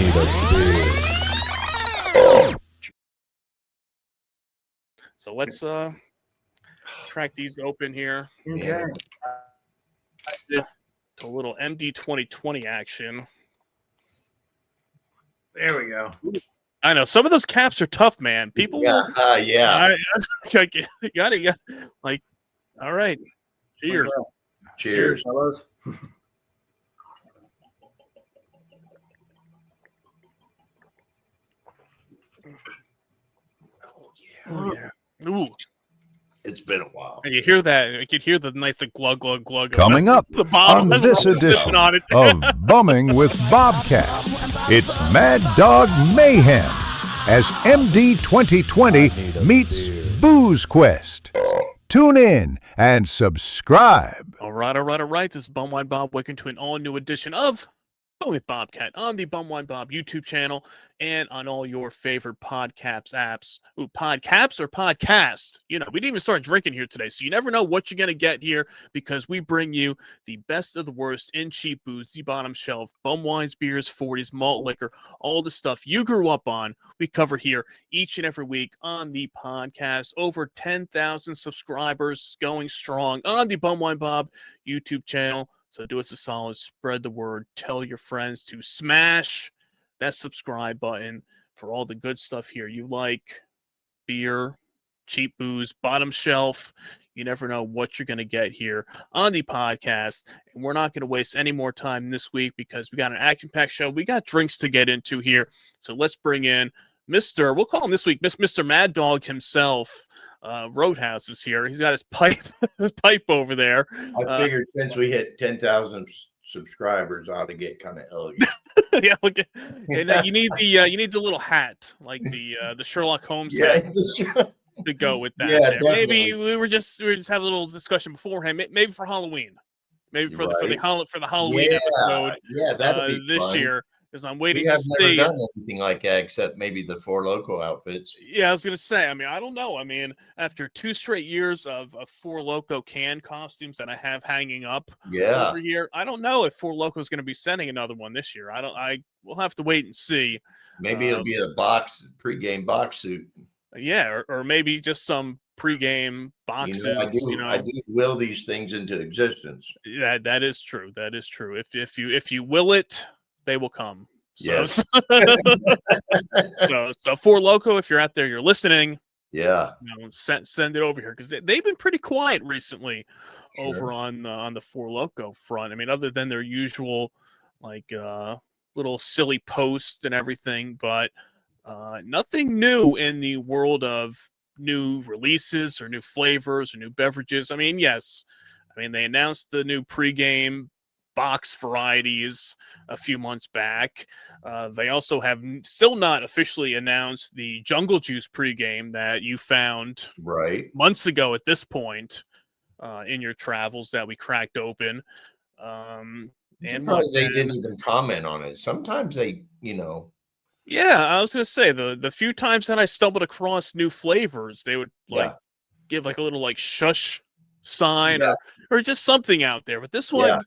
need a beer. So let's crack these open here. Okay. To a little MD 2020 action. There we go. I know some of those caps are tough, man. People, yeah. You gotta, like, all right. Cheers. Okay. Cheers. fellas. Oh yeah. Ooh. It's been a while. And you hear that? You can hear the nice glug glug glug. Coming up the bottle. on this edition of Bumming with Bobcat, it's Mad Dog Mayhem as MD 2020 meets BoozeQuest. Tune in and subscribe. All right. This is Bumwine Bob. Welcome to an all-new edition of Bumming with Bobcat on the Bumwine Bob YouTube channel and on all your favorite podcasts apps. Ooh, podcasts or podcasts? You know, we didn't even start drinking here today, so you never know what you're going to get here because we bring you the best of the worst in cheap booze, the bottom shelf, bum wines, beers, 40s, malt liquor, all the stuff you grew up on. We cover here each and every week on the podcast. Over 10,000 subscribers going strong on the Bumwine Bob YouTube channel. So do us a solid, spread the word, tell your friends to smash that subscribe button for all the good stuff here. You like beer, cheap booze, bottom shelf. You never know what you're going to get here on the podcast. And we're not going to waste any more time this week because we got an action-packed show. We got drinks to get into here. So let's bring in we'll call him this week, Mr. Mad Dog himself. Roadhouse is here. He's got his pipe over there. I figured since we hit 10,000 subscribers, I ought to get kind of elegant. Yeah, look, and you need the little hat, like the Sherlock Holmes hat to go with that. Yeah, maybe we were just having a little discussion beforehand. Maybe for Halloween, maybe for the Halloween episode. Yeah, that'd be this fun. year. Because I'm waiting We have to never see. done anything like that except maybe the Four Loko outfits. Yeah, I was gonna say. I mean, I don't know. I mean, after 2 straight years of Four Loko can costumes that I have hanging up over here, I don't know if Four Loko is going to be sending another one this year. We'll have to wait and see. Maybe it'll be a pregame box suit. Yeah, or maybe just some pregame boxes. I do will these things into existence. Yeah, that is true. That is true. If you will it, they will come. So, Yes. so Four Loko, if you're out there, you're listening. Yeah. Send it over here because they've been pretty quiet recently over on the Four Loko front. I mean, other than their usual little silly posts and everything, but nothing new in the world of new releases or new flavors or new beverages. I mean, yes. I mean, they announced the new pregame box varieties a few months back. They also have still not officially announced the Jungle Juice pregame that you found months ago at this point in your travels that we cracked open. And they didn't even comment on it. Sometimes they, Yeah, I was gonna say the few times that I stumbled across new flavors, they would give like a little like shush sign or just something out there. But this one.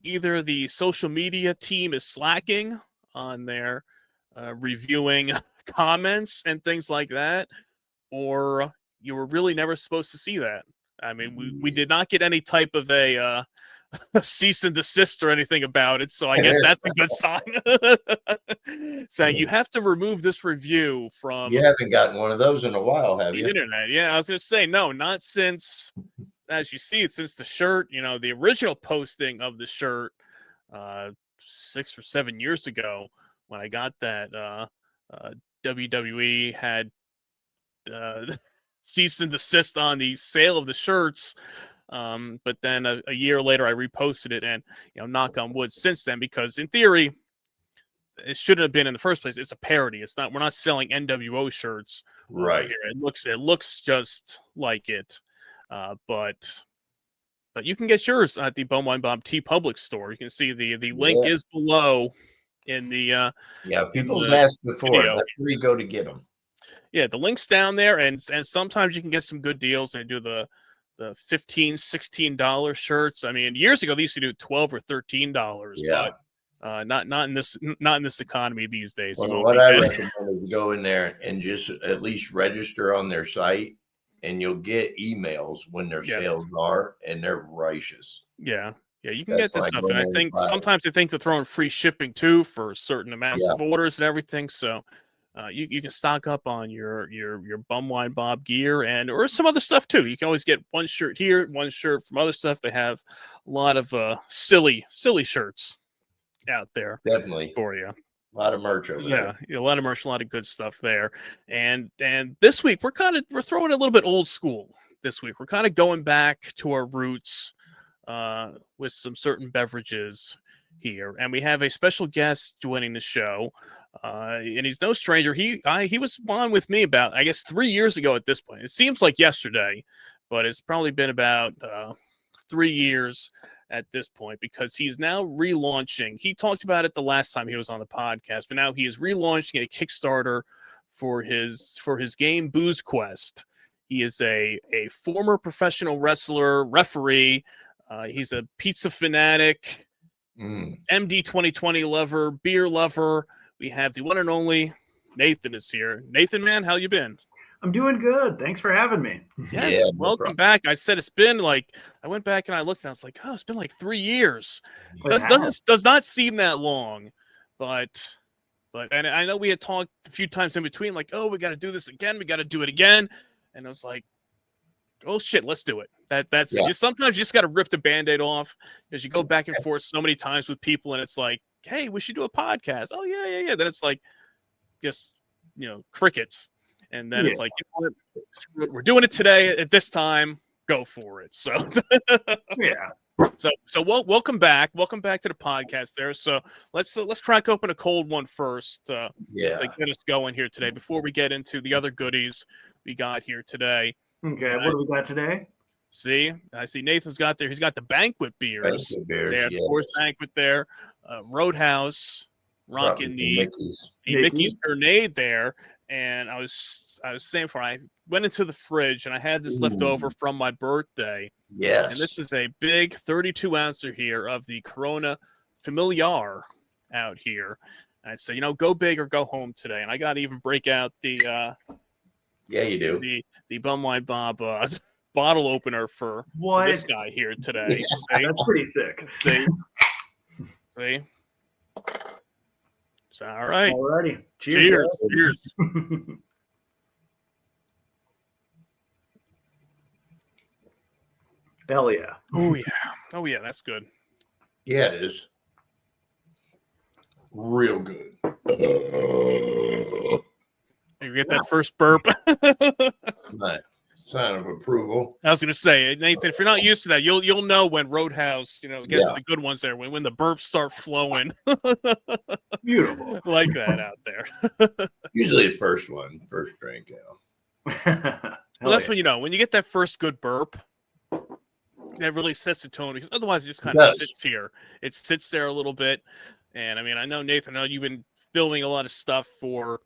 Either the social media team is slacking on their reviewing comments and things like that, or you were really never supposed to see that. I mean, we did not get any type of a cease and desist or anything about it, so I guess that's a good sign. Saying you have to remove this review from. You haven't gotten one of those in a while, have you? The internet, yeah. I was gonna say no, not since. As you see it, since the shirt, the original posting of the shirt 6 or 7 years ago when I got that, WWE had cease and desist on the sale of the shirts. But then a year later, I reposted it and, knock on wood since then, because in theory, it shouldn't have been in the first place. It's a parody. We're not selling NWO shirts. Right. Here. It looks just like it. But you can get yours at the Bumwine Bob T Public store. You can see the link is below in the people's asked before. That's where you go to get them. Yeah, the link's down there, and sometimes you can get some good deals. They do the $15, $16 shirts. I mean, years ago they used to do $12 or $13. Yeah. But Not in this economy these days. Well, what I recommend is go in there and just at least register on their site, and you'll get emails when their sales are, and they're righteous. Yeah, you can get this stuff, and I think sometimes they think they're throwing free shipping too for certain amounts of orders and everything. So you can stock up on your Bumwine Bob gear or some other stuff too. You can always get one shirt here, one shirt from other stuff. They have a lot of silly shirts out there, definitely for you. A lot of merch over there. Yeah, a lot of merch, a lot of good stuff there. And this week we're throwing a little bit old school. This week we're kind of going back to our roots with some certain beverages here, and we have a special guest joining the show, and he's no stranger. He was on with me about, I guess, 3 years ago at this point. It seems like yesterday, but it's probably been about 3 years at this point, because he's now relaunching. He talked about it the last time he was on the podcast, but now he is relaunching a Kickstarter for his game BoozeQuest. He is a former professional wrestler, referee. He's a pizza fanatic, MD 2020 lover, beer lover. We have the one and only Nathan is here. Nathan, man, how you been? I'm doing good. Thanks for having me. Yes, welcome back. I said it's been like, I went back and I looked and I was like, oh, it's been like 3 years. Does not seem that long, but and I know we had talked a few times in between, like, oh, we got to do this again. We got to do it again. And I was like, oh shit, let's do it. That's it. Sometimes you just got to rip the Band-Aid off, because you go back and forth so many times with people, and it's like, hey, we should do a podcast. Oh yeah. Then it's like, just crickets. And then it's like, we're doing it today at this time. Go for it. So So welcome back. Welcome back to the podcast there. So let's crack open a cold one first. To get us going here today before we get into the other goodies we got here today. Okay, what do we got today? I see Nathan's got there. He's got the banquet beers. There, of course, banquet there. Roadhouse, rocking the Mickey's grenade there. And I was saying I went into the fridge and I had this left over from my birthday. Yes. And this is a big 32 ouncer here of the Corona Familiar out here. And I said, go big or go home today. And I got to even break out the you do. The Bumwine Bob bottle opener for this guy here today. That's pretty sick. See? So, all right. Alrighty. Cheers. Hell yeah. Oh yeah, that's good. Yeah, it is. Real good. You get that first burp. Nice. Sign of approval. I was going to say, Nathan, if you're not used to that, you'll know when Roadhouse, gets the good ones there, when the burps start flowing. Beautiful. Like that out there. Usually the first drink, Well, that's when you get that first good burp, that really sets the tone, because otherwise it just kind of sits here. It sits there a little bit. And I know, Nathan, you've been filming a lot of stuff for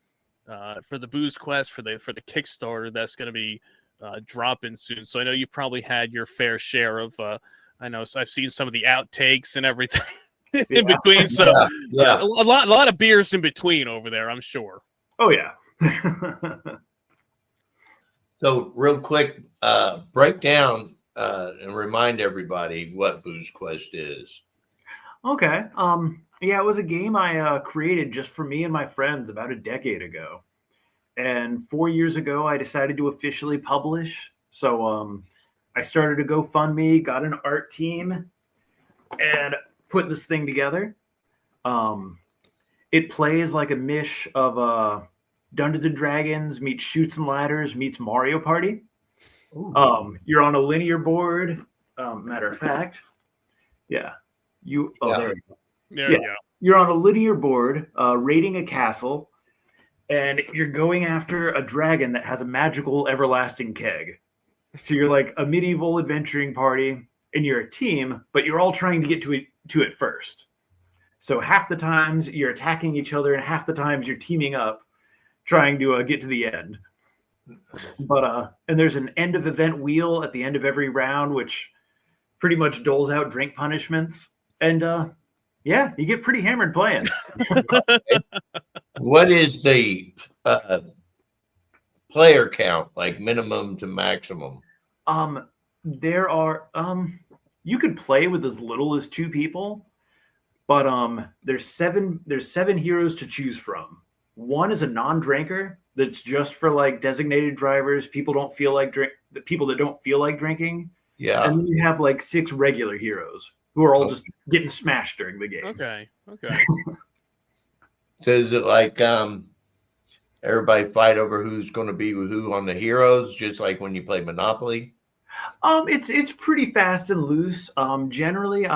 the BoozeQuest, for the Kickstarter that's going to be dropping soon. So I know you've probably had your fair share of so I've seen some of the outtakes and everything in between. So a lot of beers in between over there, I'm sure. Oh yeah. So real quick, break down and remind everybody what BoozeQuest is. Okay. It was a game I created just for me and my friends about a decade ago. And 4 years ago, I decided to officially publish. So I started a GoFundMe, got an art team, and put this thing together. It plays like a mish of Dungeons and Dragons meets Shoots and Ladders meets Mario Party. You're on a linear board. Matter of fact, there you go. There you go. You're on a linear board, raiding a castle, and you're going after a dragon that has a magical everlasting keg. So you're like a medieval adventuring party, and you're a team, but you're all trying to get to it first. So half the times you're attacking each other, and half the times you're teaming up, trying to get to the end. But and there's an end of event wheel at the end of every round, which pretty much doles out drink punishments. And Yeah, you get pretty hammered playing. What is the player count, like minimum to maximum? There are you could play with as little as 2 people, but there's seven heroes to choose from. One is a non-drinker that's just for like designated drivers, people don't feel like the people that don't feel like drinking. Yeah. And then you have like 6 regular heroes who are all just getting smashed during the game. Okay. So is it like everybody fight over who's going to be with who on the heroes, just like when you play Monopoly? It's pretty fast and loose. Generally,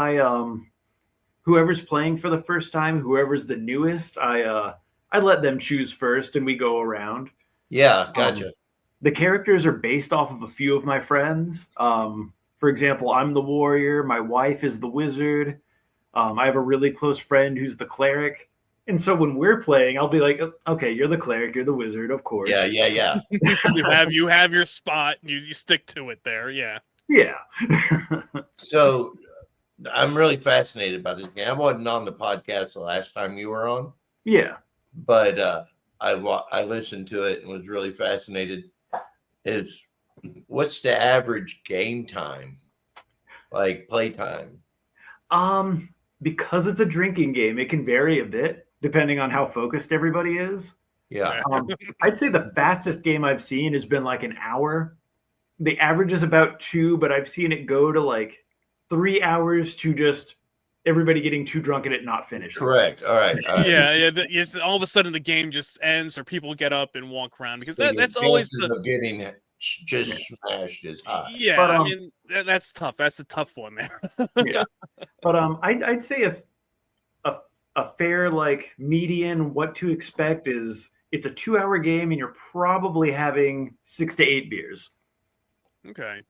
whoever's playing for the first time, whoever's the newest, I let them choose first, and we go around. Yeah, gotcha. The characters are based off of a few of my friends. For example, I'm the warrior. My wife is the wizard. I have a really close friend who's the cleric. And so when we're playing, I'll be like, okay, you're the cleric, you're the wizard, of course. Yeah. you have your spot. You stick to it there. Yeah. Yeah. So I'm really fascinated by this game. I wasn't on the podcast the last time you were on. Yeah. But I listened to it and was really fascinated. What's the average game time, like play time? Because it's a drinking game, it can vary a bit depending on how focused everybody is. Yeah. I'd say the fastest game I've seen has been like an hour. The average is about 2, but I've seen it go to like 3 hours to just everybody getting too drunk and it not finished. Correct. All right. Yeah. All of a sudden the game just ends, or people get up and walk around, because that's always of getting just smashed is high. Yeah, but, I mean that's tough. That's a tough one there. Yeah, but I'd say a fair like median what to expect is it's a 2-hour game and you're probably having 6 to 8 beers. Okay.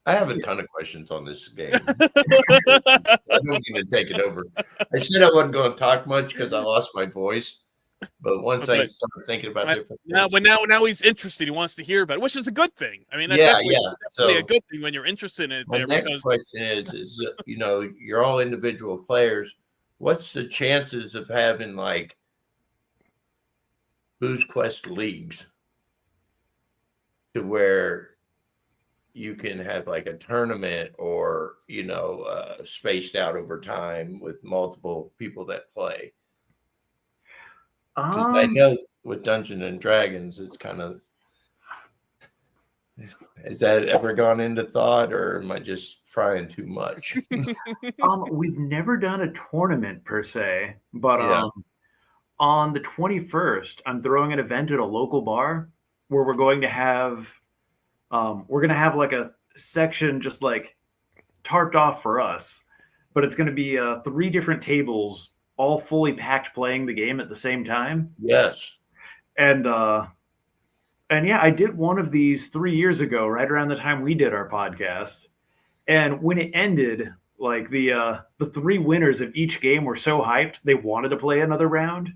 I have a ton of questions on this game. I don't mean to take it over. I said I wasn't going to talk much because I lost my voice. But once I started thinking about different things. Now he's interested. He wants to hear about it, which is a good thing. I mean, that's definitely a good thing when you're interested in it. My next question is you're all individual players. What's the chances of having like BoozeQuest leagues to where you can have like a tournament or spaced out over time with multiple people that play? Because I know with Dungeons and Dragons, it's kind of, has that ever gone into thought, or am I just trying too much? We've never done a tournament per se, but on the 21st, I'm throwing an event at a local bar where we're going to have like a section just like tarped off for us, but it's going to be 3 different tables all fully packed playing the game at the same time. Yes. And yeah, I did one of these 3 years ago, right around the time we did our podcast. And when it ended, like the 3 winners of each game were so hyped they wanted to play another round.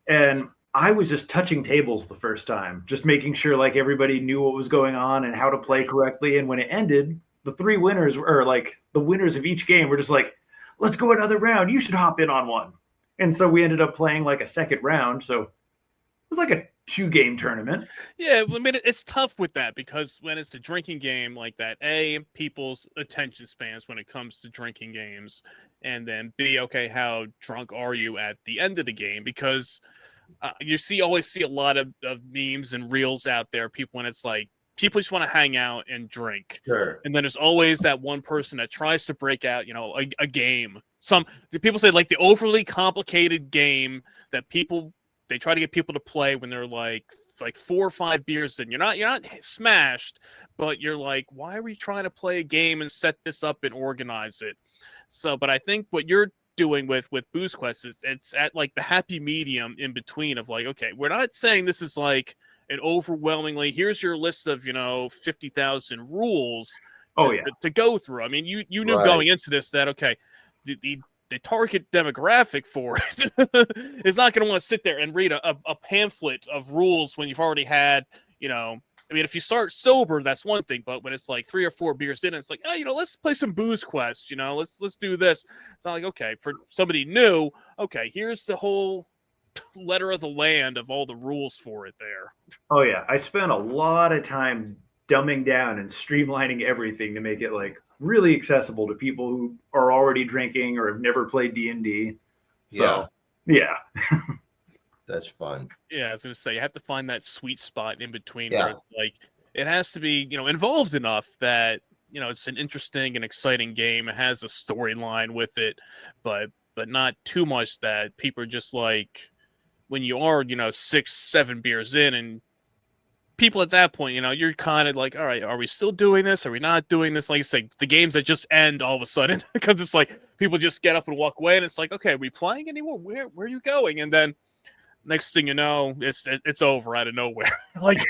And I was just touching tables the first time, just making sure like everybody knew what was going on and how to play correctly. And when it ended, the 3 winners, or like the winners of each game, were just like, let's go another round. You should hop in on one. And so we ended up playing like a second round. So it was like a 2-game tournament. Yeah, I mean, it's tough with that because when it's a drinking game like that, A, people's attention spans when it comes to drinking games, and then B, okay, how drunk are you at the end of the game? Because you always see a lot of memes and reels out there, people, when it's like, people just want to hang out and drink. Sure. And then there's always that one person that tries to break out, a game. The people say like the overly complicated game that they try to get people to play when they're like 4 or 5 beers in. You're not smashed, but you're like, why are we trying to play a game and set this up and organize it? So, but I think what you're doing with BoozeQuest is it's at like the happy medium in between of like, okay, we're not saying this is like an overwhelmingly, here's your list of 50,000 rules to go through. I mean, you knew going into this that okay, the target demographic for it is not going to want to sit there and read a pamphlet of rules when you've already had I mean, if you start sober, that's one thing, but when it's like 3 or 4 beers in, it's like, oh, let's play some BoozeQuest, let's do this. It's not like, okay, for somebody new, okay, here's the whole letter of the land of all the rules for it there. Oh yeah, I spent a lot of time dumbing down and streamlining everything to make it like really accessible to people who are already drinking or have never played D&D. So, yeah. That's fun. Yeah, I was gonna say you have to find that sweet spot in between Yeah. where it's like it has to be, involved enough that it's an interesting and exciting game. It has a storyline with it, but not too much that people are just like when you are 6, 7 beers in, and people at that point, you're kind of like, all right, are we still doing this? Are we not doing this? Like you say, the games that just end all of a sudden because it's like people just get up and walk away, and it's like, okay, are we playing anymore? Where are you going? And then next thing you know, it's over out of nowhere. Like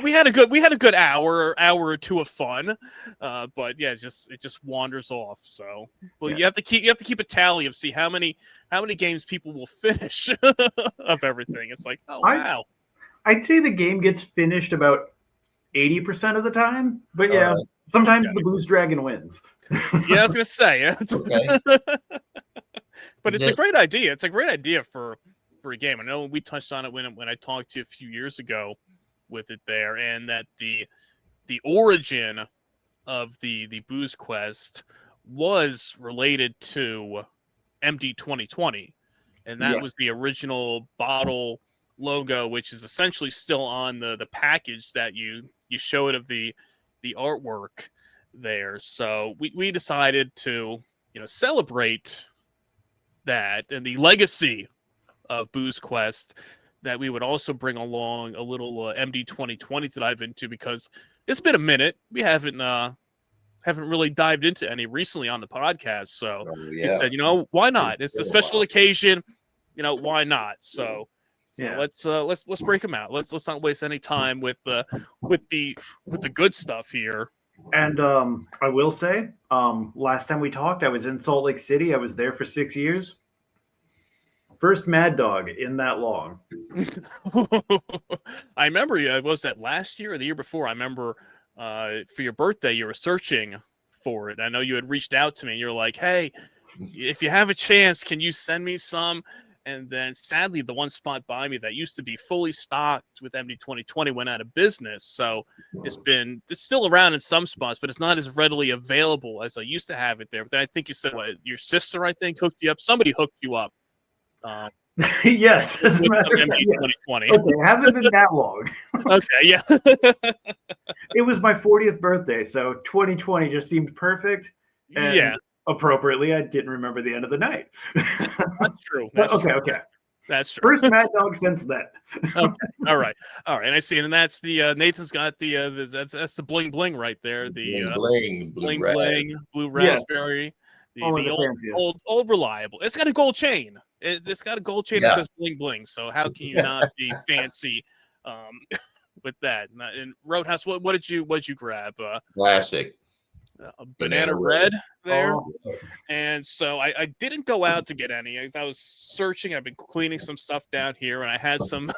we had a good hour or two of fun, but yeah, it just wanders off. So, well, you have to keep a tally of see how many games people will finish of everything. It's like, oh wow. I'd say the game gets finished about 80% of the time, but yeah, sometimes the Booze Dragon wins. Yeah, I was gonna say, yeah. Okay. But it's a great idea. It's a great idea for a game. I know we touched on it when I talked to you a few years ago with it there, and that the origin of the BoozeQuest was related to MD 2020, and that was the original bottle logo, which is essentially still on the package that you showed of the artwork there. So we decided to celebrate that and the legacy of BoozeQuest, that we would also bring along a little MD 2020 to dive into, because it's been a minute. We haven't really dived into any recently on the podcast. So we said, why not? It's a special occasion. Why not? So let's break them out. Let's not waste any time with the good stuff here. And I will say, last time we talked, I was in Salt Lake City. I was there for 6 years. First Mad Dog in that long. I remember was that last year or the year before? I remember for your birthday you were searching for it. I know you had reached out to me and you're like, hey, if you have a chance, can you send me some? And then sadly the one spot by me that used to be fully stocked with MD 2020 went out of business. So it's still around in some spots, but it's not as readily available as I used to have it there. But then I think you said your sister, I think, hooked you up. Somebody hooked you up. Yes, as a matter of fact, yes. Okay, it hasn't been that long. Okay, yeah. It was my 40th birthday, so 2020 just seemed perfect. And appropriately, I didn't remember the end of the night. That's true. Okay. That's true. First Mad Dog since then. Okay. All right. And I see it. And that's the Nathan's got that's the bling bling right there. The bling blue raspberry. The old reliable. It's got a gold chain. It's got a gold chain that says bling bling. So how can you not be fancy with that? And Roadhouse, what did you grab? Classic. A banana red there. And so I didn't go out to get any. As I was searching, I've been cleaning some stuff down here, and I had some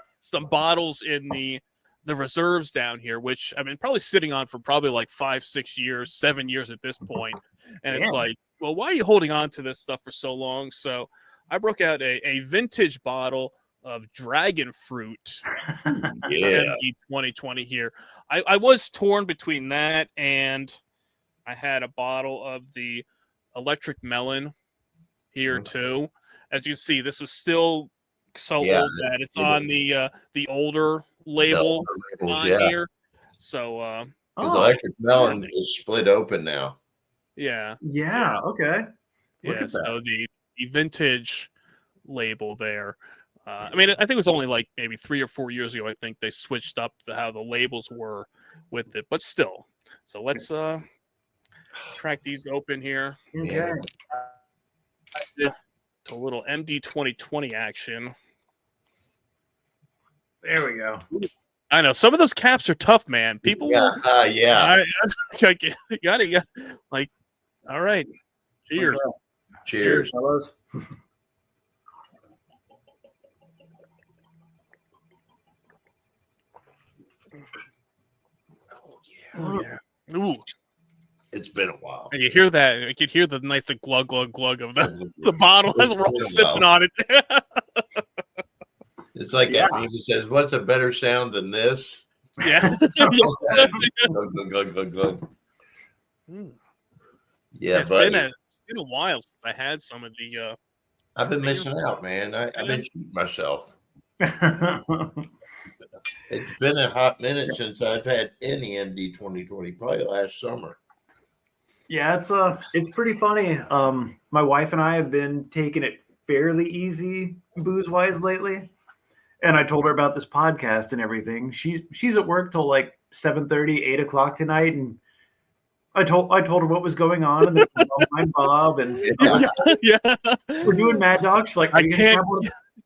bottles in the reserves down here, which I've been probably sitting on for probably like 5, 6 years, 7 years at this point. And it's like, well, why are you holding on to this stuff for so long? So I broke out a vintage bottle of dragon fruit. MD 2020 here. I was torn between that, and I had a bottle of the electric melon here too. As you see, this was still so old that it's on the older label on here. So because electric melon is split open now. Okay. So the vintage label there. I mean, I think it was only like maybe 3 or 4 years ago. I think they switched up how the labels were with it, but still. So let's crack these open here. Okay. To a little MD 2020 action. There we go. I know some of those caps are tough, man. People, you gotta like. All right, cheers. Okay. Cheers, fellas. Oh yeah. Ooh. It's been a while. And you hear that? You can hear the nice glug glug glug of the bottle as we're all sipping on it. It's like that meme that says, "What's a better sound than this?" Yeah. Glug, glug, glug, glug, glug. Yeah, it's buddy. been a while since I had some of the. I've been missing out, man. I've been cheating myself. It's been a hot minute since I've had any MD 2020. Probably last summer. Yeah, it's pretty funny. My wife and I have been taking it fairly easy booze wise lately, and I told her about this podcast and everything. She's at work till like 7:30, 8 o'clock tonight, and I told her what was going on, and there's Mastermind Bob, and we're doing Mad Dog. She's like, I can't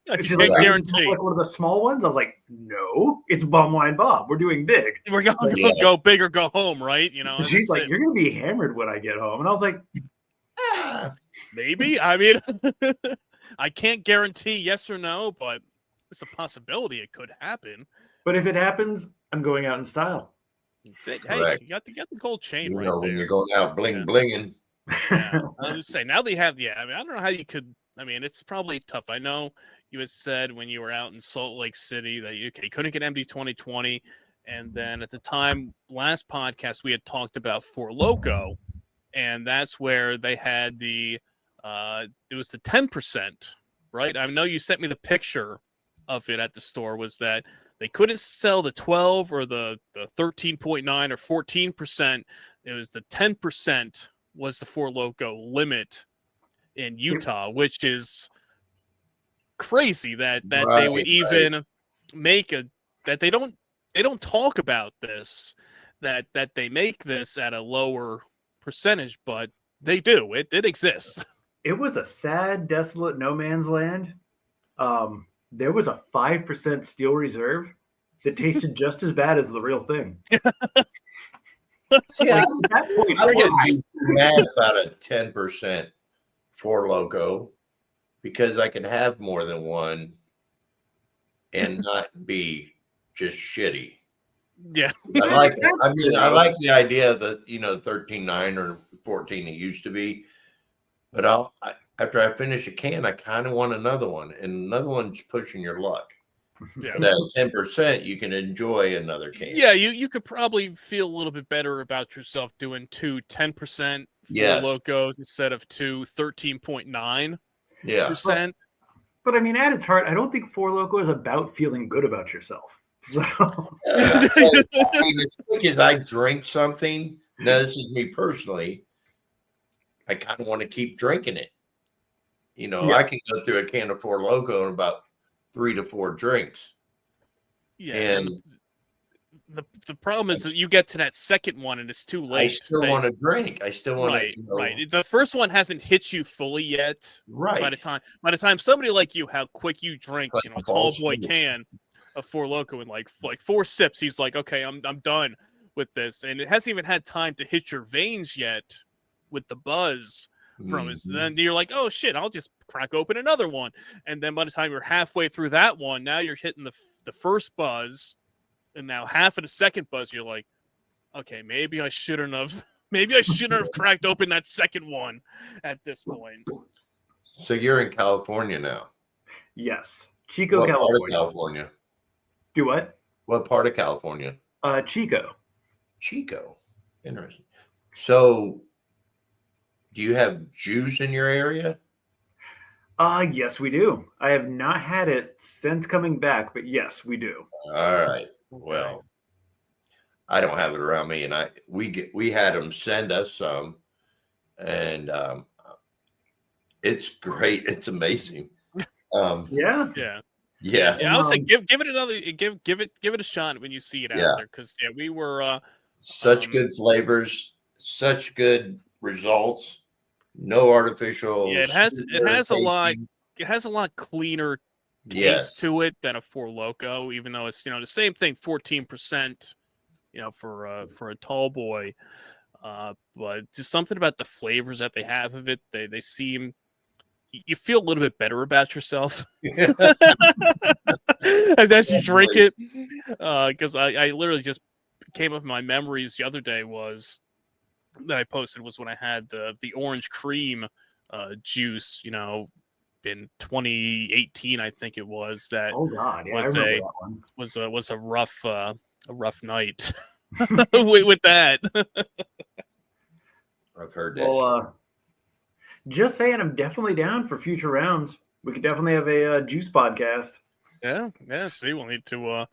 guarantee. Like one of the small ones. I was like, no, it's Bumwine Bob. We're doing big. We're gonna go big or go home, right? You know. She's like, you're gonna be hammered when I get home, and I was like, maybe. I mean, I can't guarantee yes or no, but it's a possibility it could happen. But if it happens, I'm going out in style. Hey, you got the gold chain right there. When you're going out blinging. Yeah. I'll just say now they have. Yeah, I mean, I don't know how you could. I mean, it's probably tough. I know you had said when you were out in Salt Lake City that you couldn't get MD 2020, and then at the time last podcast we had talked about Four Loko, and that's where they had the it was the 10%, right? I know you sent me the picture of it at the store. Was that they couldn't sell the 12 or the 13.9 or 14%. It was the 10% was the Four Loko limit in Utah, which is crazy that they would even make that they don't talk about this, that they make this at a lower percentage, but they do. It exists. It was a sad, desolate no man's land. There was a 5% steel reserve that tasted just as bad as the real thing. See, at that point, I get mad about a 10% Four Loko because I can have more than one and not be just shitty. Yeah, I like it. I mean, I like the idea that 13.9 or 14 it used to be, but after I finish a can, I kind of want another one, and another one's pushing your luck. Yeah, that 10% you can enjoy another can. Yeah, you could probably feel a little bit better about yourself doing 10% Four Lokos instead of 13.9%. Yeah. But I mean, at its heart, I don't think Four Loko is about feeling good about yourself. So I mean, as quick as I drink something, now this is me personally, I kind of want to keep drinking it. I can go through a can of Four Loko in about 3 to 4 drinks. Yeah. And the problem is that you get to that second one and it's too late. I still want to drink. I still want to. Right. The first one hasn't hit you fully yet. Right. By the time somebody like you, how quick you drink, a tall boy can of Four Loko in like 4 sips, he's like, okay, I'm done with this, and it hasn't even had time to hit your veins yet with the buzz from it. So then you're like, oh shit, I'll just crack open another one, and then by the time you're halfway through that one, now you're hitting the first buzz, and now half of the second buzz, you're like, okay, maybe I shouldn't have cracked open that second one at this point. So you're in California now? Yes, Chico, California. Part of California? Do what? What part of California? Chico. Chico. Interesting. So, do you have juice in your area? Yes, we do. I have not had it since coming back, but yes, we do. All right. Well, I don't have it around me, and we had them send us some, and it's great. It's amazing. Yeah. I would say give it another give it a shot when you see it out there, because we were such good flavors, such good results, no artificial. Yeah, it has a lot cleaner taste to it than a Four Loko, even though it's the same thing, 14%, for a tall boy, but just something about the flavors that they have of it, they seem. You feel a little bit better about yourself as you drink it, because I literally just came up in my memories the other day was that I posted was when I had the orange cream juice, in 2018, I think it was. That Oh God, yeah, I was remember a that one. was a rough night with that. I've heard that. Well, just saying, I'm definitely down for future rounds. We could definitely have a juice podcast. Yeah. See, we'll need to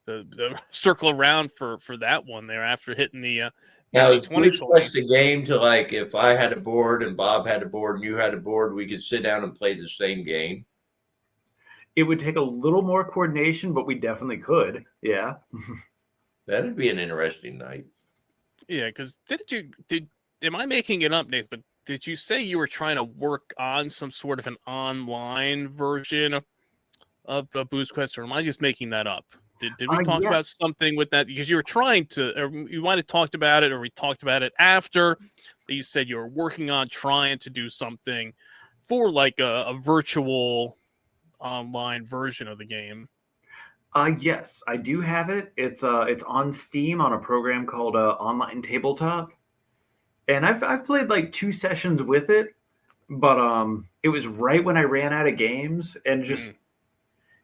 the circle around for that one there after hitting the Now, is 2020. BoozeQuest a game to, like, if I had a board and Bob had a board and you had a board, we could sit down and play the same game? It would take a little more coordination, but we definitely could. Yeah. That'd be an interesting night. Yeah, because am I making it up, Nate? But did you say you were trying to work on some sort of an online version of BoozeQuest, or am I just making that up? Did we talk about something with that? Because you were trying to, or you might have talked about it, or we talked about it after. You said you were working on trying to do something for like a virtual online version of the game. Yes, I do have it. It's on Steam on a program called Online Tabletop, and I've played like 2 sessions with it, but it was right when I ran out of games, and just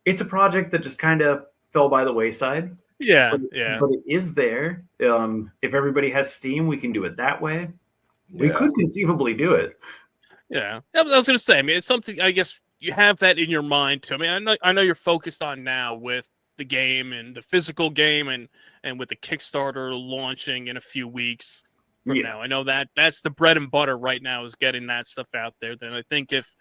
it's a project that just kind of fell by the wayside. Yeah, but it is there. If everybody has Steam, we can do it that way. Yeah. We could conceivably do it. Yeah, I was going to say. I mean, it's something. I guess you have that in your mind too. I mean, I know you're focused on now with the game and the physical game, and with the Kickstarter launching in a few weeks from now. I know that's the bread and butter right now, is getting that stuff out there. Then I think if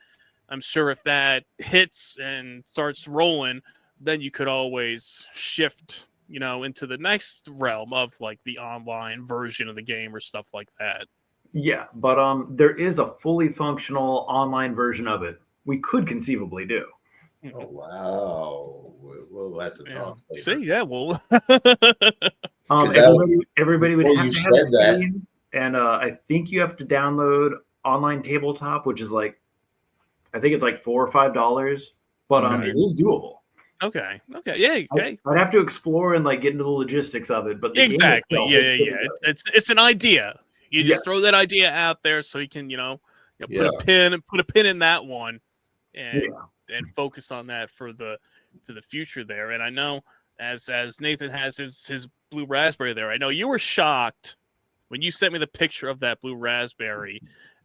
that hits and starts rolling, then you could always shift, into the next realm of like the online version of the game or stuff like that. Yeah, but there is a fully functional online version of it. We could conceivably do. Oh, wow. We'll have to talk later. See, yeah, well, everybody would have to have that. Steam, and I think you have to download Online Tabletop, which is like, I think it's like $4 or $5, but it is doable. Okay, yeah, okay. I'd have to explore and like get into the logistics of it, but Exactly, yeah. It's an idea. You just throw that idea out there so you can, put a pin in that one, and focus on that for the future there. And I know as Nathan has his blue raspberry there, I know you were shocked when you sent me the picture of that blue raspberry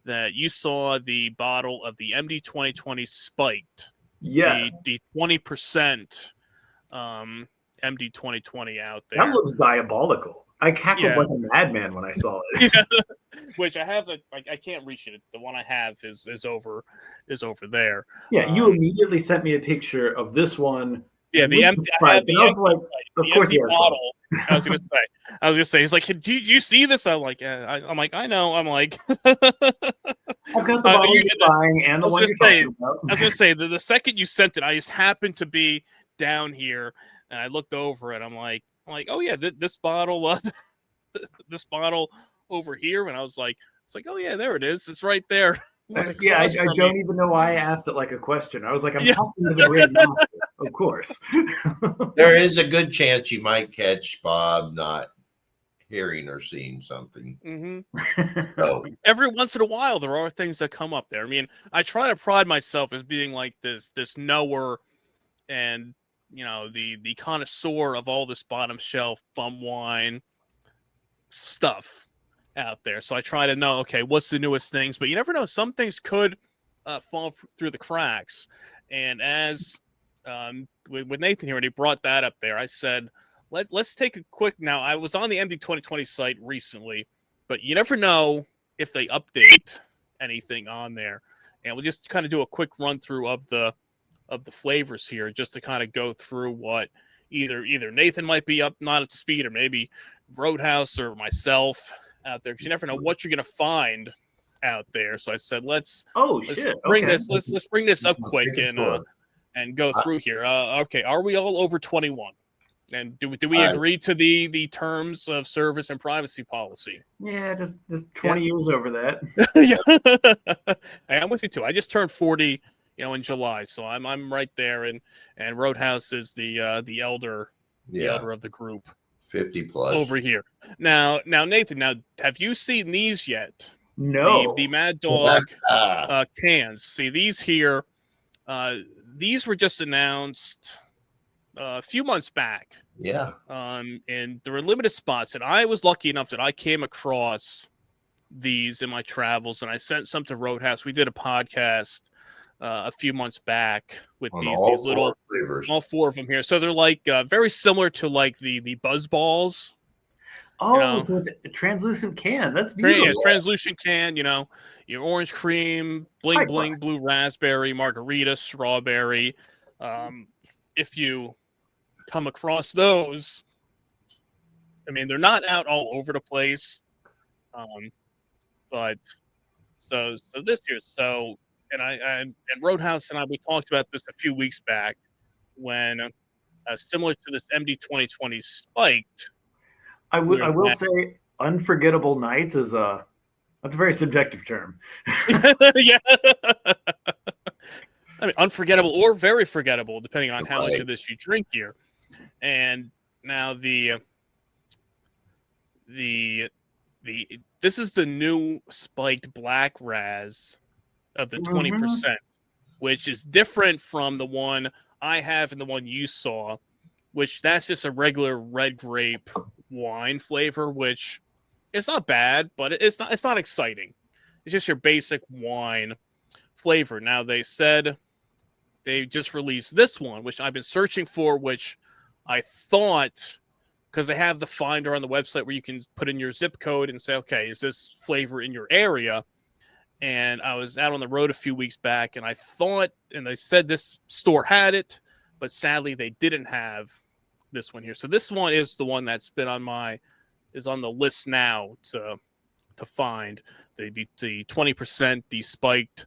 that you saw the bottle of the MD 2020 spiked. Yeah, the 20% MD 2020 out there. That looks diabolical. I cackled like a madman when I saw it. Which I have I can't reach it. The one I have is over there. Yeah, you immediately sent me a picture of this one. Yeah, the empty. I have the I was like, of course, empty bottle. I was gonna say. He's like, do you see this? I'm like, I'm like, I know. I'm like, I've got the bottle you're buying and the one you're talking about. I was gonna say the second you sent it, I just happened to be down here and I looked over it. I'm like, oh yeah, this bottle, this bottle over here, and I was like, oh yeah, there it is. It's right there. Yeah, I don't even know why I asked it like a question. I was like, I'm talking to the Grand Master, of course. There is a good chance you might catch Bob not hearing or seeing something. Mm-hmm. So every once in a while, there are things that come up there. I mean, I try to pride myself as being like this knower and the connoisseur of all this bottom shelf bum wine stuff out there. So I try to know, okay, what's the newest things, but you never know. Some things could fall through the cracks. And as with Nathan here, when he brought that up there, I said, let's take a quick. Now, I was on the MD 2020 site recently, but you never know if they update anything on there. And we'll just kind of do a quick run through of the flavors here, just to kind of go through what either Nathan might be not up to speed, or maybe Roadhouse or myself out there, because you never know what you're going to find out there. So I said, let's bring this up quick and go through here. Okay, are we all over 21? And do we agree to the terms of service and privacy policy? Yeah, just 20 years over that. Yeah, I'm with you too. I just turned 40, in July, so I'm right there. And Roadhouse is the elder of the group. 50 plus. over here. Now, Nathan, have you seen these yet? No. The Mad Dog cans. See, these here, these were just announced a few months back. Yeah. And there were limited spots, and I was lucky enough that I came across these in my travels, and I sent some to Roadhouse. We did a podcast a few months back with On these little flavors. all 4 of them here. So they're like very similar to like the Buzz Balls. Oh, you know, so it's a translucent can. That's beautiful. translucent can, your orange cream, bling bling, blue raspberry, margarita, strawberry. If you come across those, I mean, they're not out all over the place. But so this year, and Roadhouse and I, we talked about this a few weeks back when similar to this MD 2020 spiked. I will say unforgettable nights is that's a very subjective term. Yeah. I mean, unforgettable or very forgettable, depending on how much of this you drink here. And now this is the new spiked black raz of the 20%, which is different from the one I have and the one you saw, which that's just a regular red grape wine flavor, which it's not bad, but it's not exciting. It's just your basic wine flavor. Now they said they just released this one, which I've been searching for, which I thought, because they have the finder on the website where you can put in your zip code and say, okay, is this flavor in your area? And I was out on the road a few weeks back, and I thought, and they said this store had it, but sadly they didn't have this one here. So this one is the one that's been on the list now to find the 20%, the spiked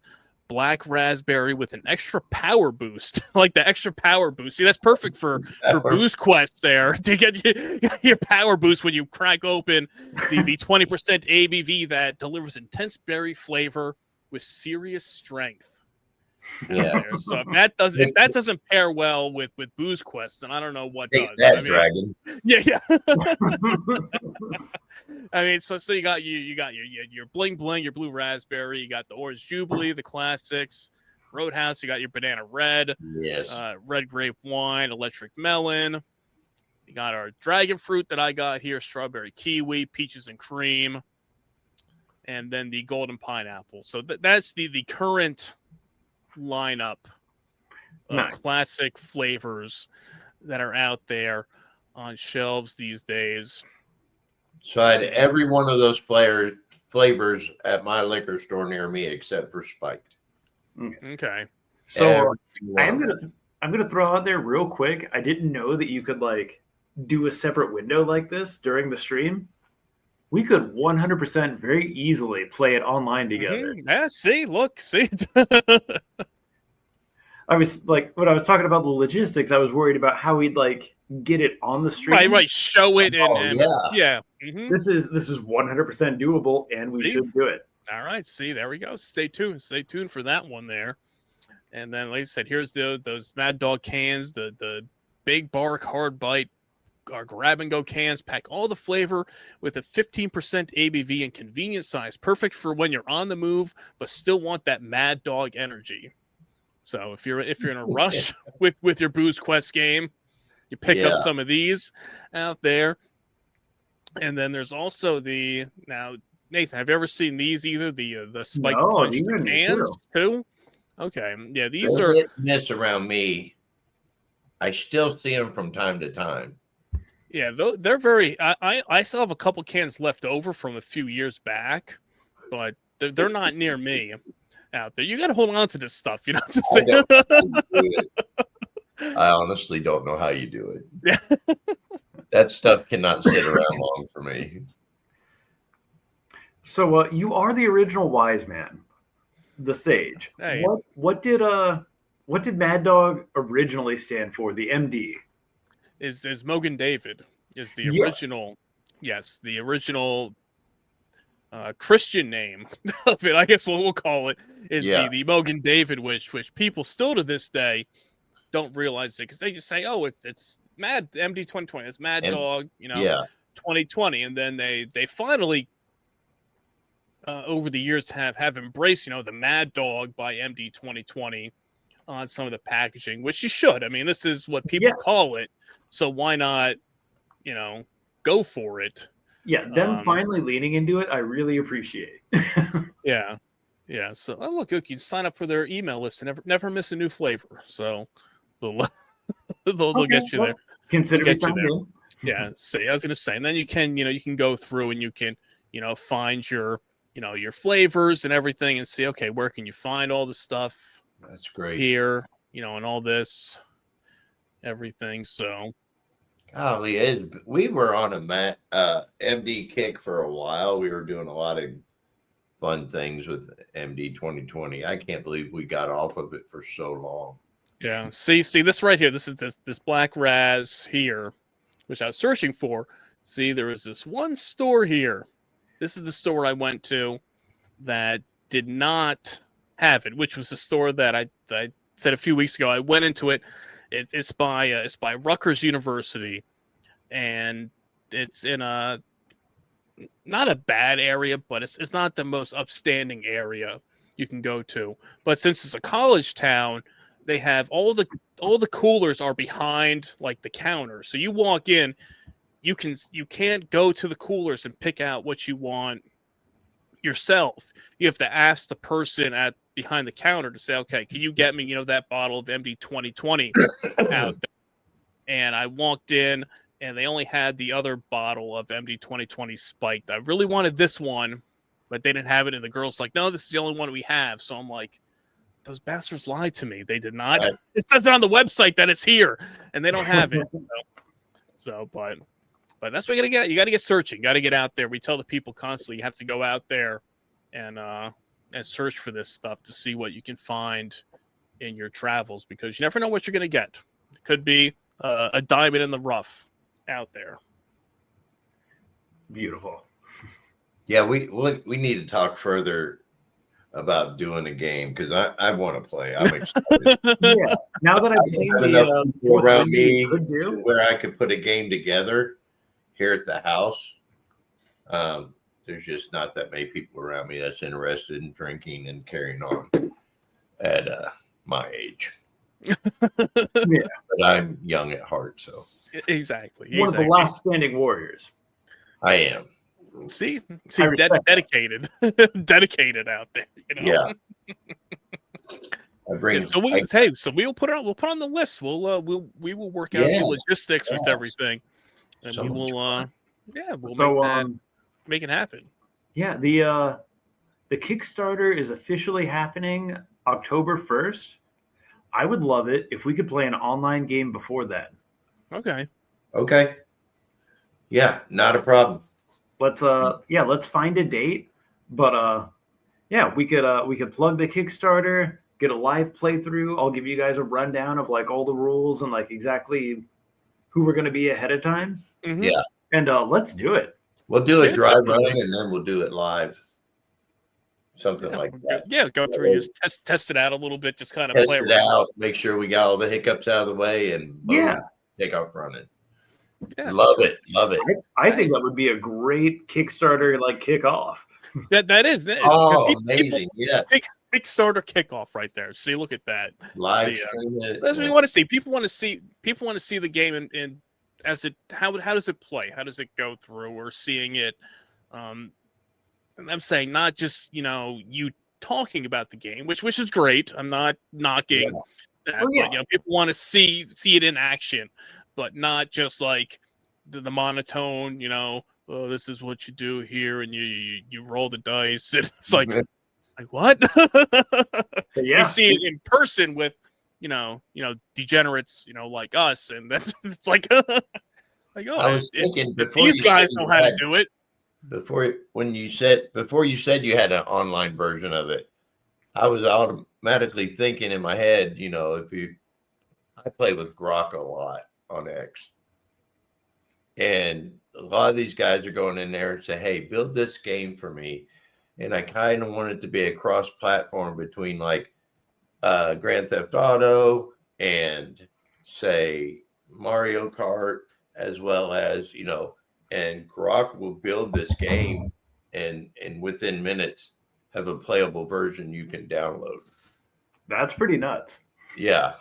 black raspberry with an extra power boost, like the extra power boost. See, that's perfect for BoozeQuest there to get your power boost when you crack open the 20% ABV that delivers intense berry flavor with serious strength. Yeah. So if that doesn't pair well with BoozeQuest, then I don't know what Take does. that, Dragon. Yeah. I mean, so you got your bling bling, your blue raspberry, you got the orange jubilee, the classics, Roadhouse, you got your banana red, yes, red grape wine, electric melon. You got our dragon fruit that I got here, strawberry kiwi, peaches and cream, and then the golden pineapple. So that's the current lineup of classic flavors that are out there on shelves these days. So I had every one of those flavors at my liquor store near me except for spiked. Okay. So I'm gonna throw out there real quick. I didn't know that you could like do a separate window like this during the stream. We could 100% very easily play it online together. Yeah, see. I was like, when I was talking about the logistics, I was worried about how we'd like get it on the stream. Right. Show it yeah. Mm-hmm. This is 100% doable, and we should do it. All right. See, there we go. Stay tuned. Stay tuned for that one there. And then, like I said, here's those Mad Dog cans, the big bark hard bite, our grab and go cans, pack all the flavor with a 15% ABV and convenient size, perfect for when you're on the move but still want that Mad Dog energy. So if you're in a rush with your BoozeQuest game, you pick up some of these out there. And then there's also now Nathan, have you ever seen these either? The spike punch cans too? Okay. Yeah, these are miss around me. I still see them from time to time. Yeah, they're very I still have a couple cans left over from a few years back, but they're not near me out there. You got to hold on to this stuff, you know. I honestly don't know how you do it. Yeah. That stuff cannot sit around long for me. So you are the original wise man, the sage. Hey. What did Mad Dog originally stand for? The MD is Mogan David is the original. Yes, the original Christian name of it. I guess what we'll call it is the Mogan David, which people still to this day don't realize it because they just say, oh, it's Mad MD 2020. It's Mad And- Dog, 2020, and then they finally over the years have embraced the Mad Dog by MD 2020 on some of the packaging, which you should. I mean, this is what people call it, so why not go for it? Yeah, them finally leaning into it, I really appreciate. Yeah. So look, you can sign up for their email list and never miss a new flavor. So they'll get you there. Consider They'll me get you signed there. in. Yeah. See, I was gonna say, and then you can go through and you can find your your flavors and everything and see, okay, where can you find all the stuff That's great. here, and all this everything. So Golly, Ed, we were on a MD kick for a while. We were doing a lot of fun things with MD 2020. I can't believe we got off of it for so long. yeah, see this right here. This is this black Raz here, which I was searching for. See, there was this one store here. This is the store I went to that did not have it, which was the store that I said a few weeks ago. I went into it. It's by Rutgers University, and it's in a not a bad area, but it's not the most upstanding area you can go to. But since it's a college town, they have all the coolers are behind like the counter. So you walk in, you can't go to the coolers and pick out what you want yourself. You have to ask the person behind the counter to say, okay, can you get me that bottle of MD 2020 out there? And I walked in, and they only had the other bottle of MD 2020 spiked. I really wanted this one, but they didn't have it. And the girl's like, no, this is the only one we have. So I'm like, those bastards lied to me. They did not. It says it on the website that it's here, and they don't have it. But that's what you got to get. You got to get searching. You got to get out there. We tell the people constantly, you have to go out there and search for this stuff to see what you can find in your travels, because you never know what you're going to get. It could be a diamond in the rough out there. Beautiful. Yeah, we need to talk further about doing a game, because I want to play. I'm excited. Yeah. Now that I've seen the people around me could do. where I could put a game together here at the house. There's just not that many people around me that's interested in drinking and carrying on at my age. Yeah. But I'm young at heart, so Exactly. One of the last standing warriors. I am. See, dedicated. Dedicated out there. Yeah. I bring. So we'll put it on. We'll put on the list. We will work out the logistics with everything, and So we will. We'll make it happen. Yeah, the Kickstarter is officially happening October 1st. I would love it if we could play an online game before that. Okay. Yeah, not a problem. Let's find a date. But we could plug the Kickstarter, get a live playthrough. I'll give you guys a rundown of like all the rules and like exactly who we're going to be ahead of time. Mm-hmm. Yeah. And let's do it. We'll do a dry run and then we'll do it live. Something like that. Yeah, go through, just test it out a little bit, just kind of Test play it around. out, make sure we got all the hiccups out of the way, and boom, take off running. Yeah. Love it. I think that would be a great Kickstarter like kickoff. That is. Amazing. Yeah. Kickstarter kickoff right there. See, look at that. Live stream it. That's what we want to see. People want to see the game and as it how does it play? How does it go through? Or seeing it. And I'm saying not just you talking about the game, which is great. I'm not knocking that, but people want to see it in action, but not just like the monotone. Oh, this is what you do here, and you roll the dice. And it's like what? You see it in person with degenerates, like us, and that's it's like like I was thinking before these guys know how to do it. Before you said you had an online version of it, I was automatically thinking in my head, I play with Grok a lot on X, and a lot of these guys are going in there and say, hey, build this game for me. And I kind of want it to be a cross-platform between like Grand Theft Auto and say Mario Kart, as well as, and Grok will build this game and within minutes have a playable version you can download. That's pretty nuts. Yeah.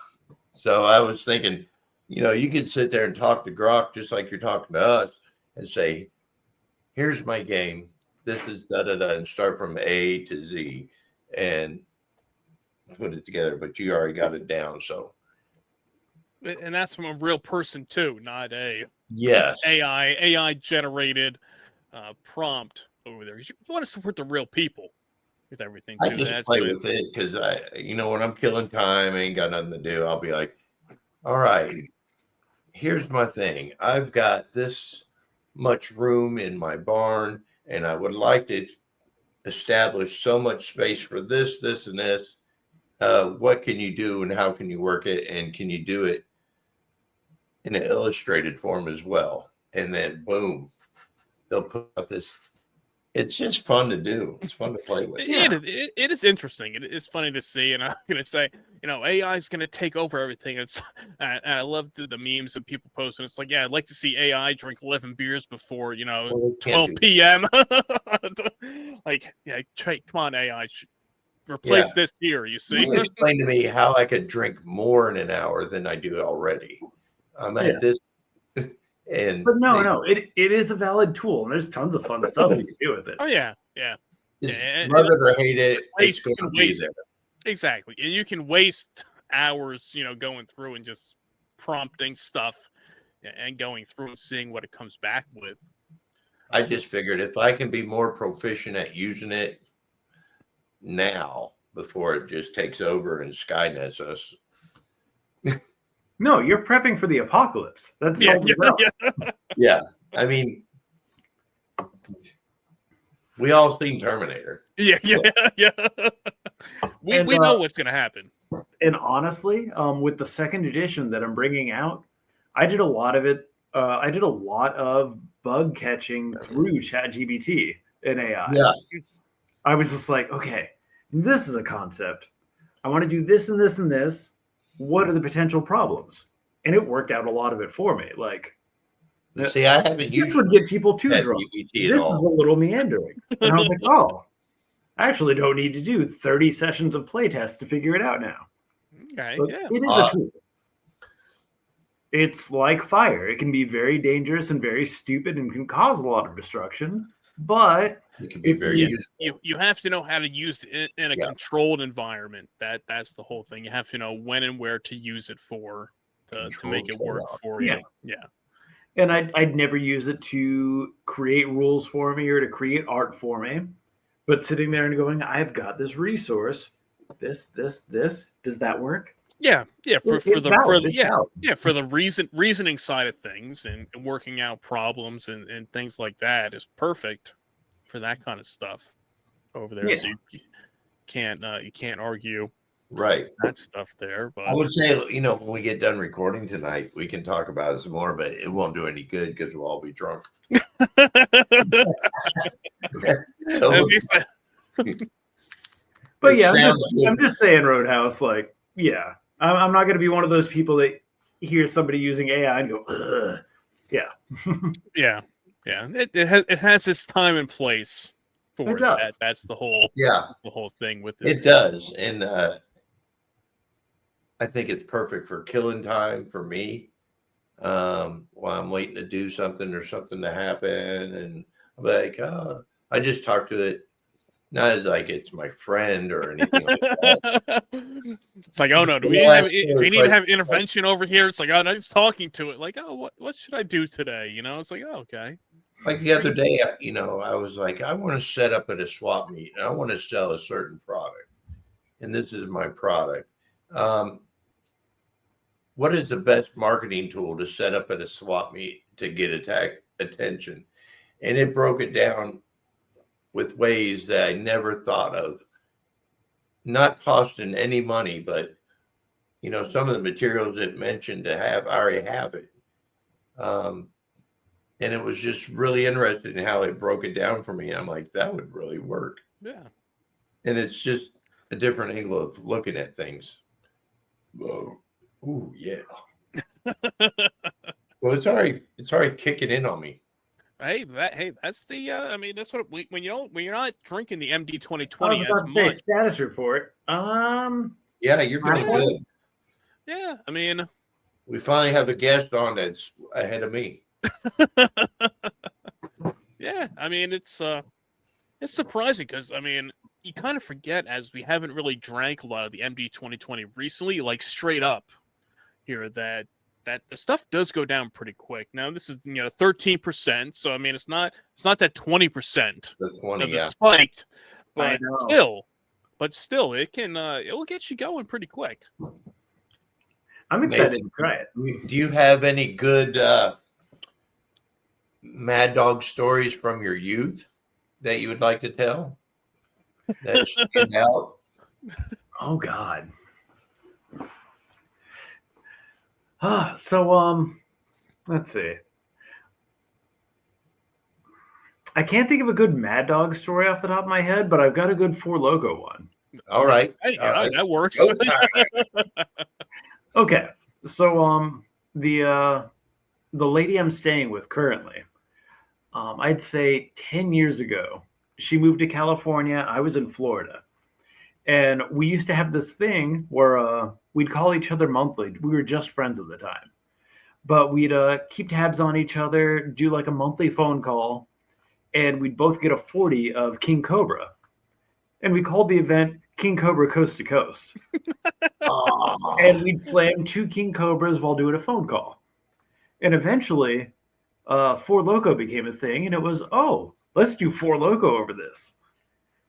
So I was thinking, you could sit there and talk to Grok just like you're talking to us and say, here's my game. This is da-da-da, and start from A to Z and put it together. But you already got it down. So. And that's from a real person too, not a AI generated prompt over there. You want to support the real people with everything too. I just play with it because when I'm killing time, I ain't got nothing to do. I'll be like, all right, here's my thing. I've got this much room in my barn, and I would like to establish so much space for this, this, and this. What can you do, and how can you work it, and can you do it in an illustrated form as well? And then boom, they'll put up this. It's just fun to do. It's fun to play with. It is interesting. It is funny to see. And I'm going to say, AI is going to take over everything. And I love the memes that people post. And it's like, yeah, I'd like to see AI drink 11 beers before, 12 p.m. Like, yeah, come on, AI. Replace this here, you see? You explain to me how I could drink more in an hour than I do already. I'm at this. But no, it is a valid tool, and there's tons of fun stuff you can do with it. Oh yeah. Love it or hate it, it's going to be there. Exactly, and you can waste hours, going through and just prompting stuff and going through and seeing what it comes back with. I just figured if I can be more proficient at using it now before it just takes over and Skynets us. No, you're prepping for the apocalypse. That's Yeah. I mean, we all seen Terminator. Yeah. We know what's going to happen. And honestly, with the second edition that I'm bringing out, I did a lot of it. I did a lot of bug catching through ChatGPT and AI. Yeah. I was just like, okay, this is a concept. I want to do this and this and this. What are the potential problems? And it worked out a lot of it for me. Like, see, I haven't used this would get people too drunk. This is a little meandering. And I was like, oh, I actually don't need to do 30 sessions of playtest to figure it out now. Okay, but it is a tool. It's like fire. It can be very dangerous and very stupid and can cause a lot of destruction. But it can be very useful. You have to know how to use it in a controlled environment. That's the whole thing. You have to know when and where to use it for to make it work for you. Yeah. And I'd never use it to create rules for me or to create art for me. But sitting there and going, I've got this resource. This. Does that work? Yeah. For the reasoning side of things and working out problems and things like that is perfect for that kind of stuff over there. Yeah. So you can't argue that stuff there. But I would say, when we get done recording tonight, we can talk about it some more, but it won't do any good because we'll all be drunk. But yeah, I'm just saying, Roadhouse, like, yeah. I'm not going to be one of those people that hears somebody using AI and go, ugh. Yeah. Yeah. It has its time and place for it. That's the whole thing with it. It does. And I think it's perfect for killing time for me. While I'm waiting to do something or something to happen. And I'm like, I just talk to it. Not as like it's my friend or anything like that. It's like, oh no, do we need to have intervention over here? It's like, oh no, just talking to it. Like, oh, what should I do today? It's like, oh, okay. Like the other day, I was like, I want to set up at a swap meet and I want to sell a certain product. And this is my product. What is the best marketing tool to set up at a swap meet to get attention? And it broke it down with ways that I never thought of, not costing any money, but some of the materials it mentioned to have, I already have it. And it was just really interesting how it broke it down for me. I'm like, that would really work. Yeah. And it's just a different angle of looking at things. Whoa. Ooh, yeah. it's already kicking in on me. Hey, that's the. I mean, that's what when you're not drinking the MD I 2020 was as about to say much. status report. Yeah, you're doing good. Yeah, I mean, We finally have a guest on that's ahead of me. yeah, I mean, it's surprising because I mean, you kind of forget as we haven't really drank a lot of the MD 2020 recently, like straight up here that the stuff does go down pretty quick. Now this is 13%, so I mean it's not that 20% The 20, of the yeah. spiked, I but know. still it can it will get you going pretty quick. I'm excited Nathan, to try it. do you have any good Mad Dog stories from your youth that you would like to tell that stand out? Oh God. So let's see. I can't think of a good Mad Dog story off the top of my head, but I've got a good Four Loko one. All right. Hey, All right. that works. Go time. Okay. So the lady I'm staying with currently, I'd say 10 years ago, she moved to California. I was in Florida. And we used to have this thing where we'd call each other monthly. We were just friends at the time. But we'd keep tabs on each other, do like a monthly phone call, and we'd both get a 40 of King Cobra. And we called the event King Cobra Coast to Coast. Oh. And we'd slam 2 King Cobras while doing a phone call. And eventually, Four Loko became a thing, and it was, let's do Four Loko over this.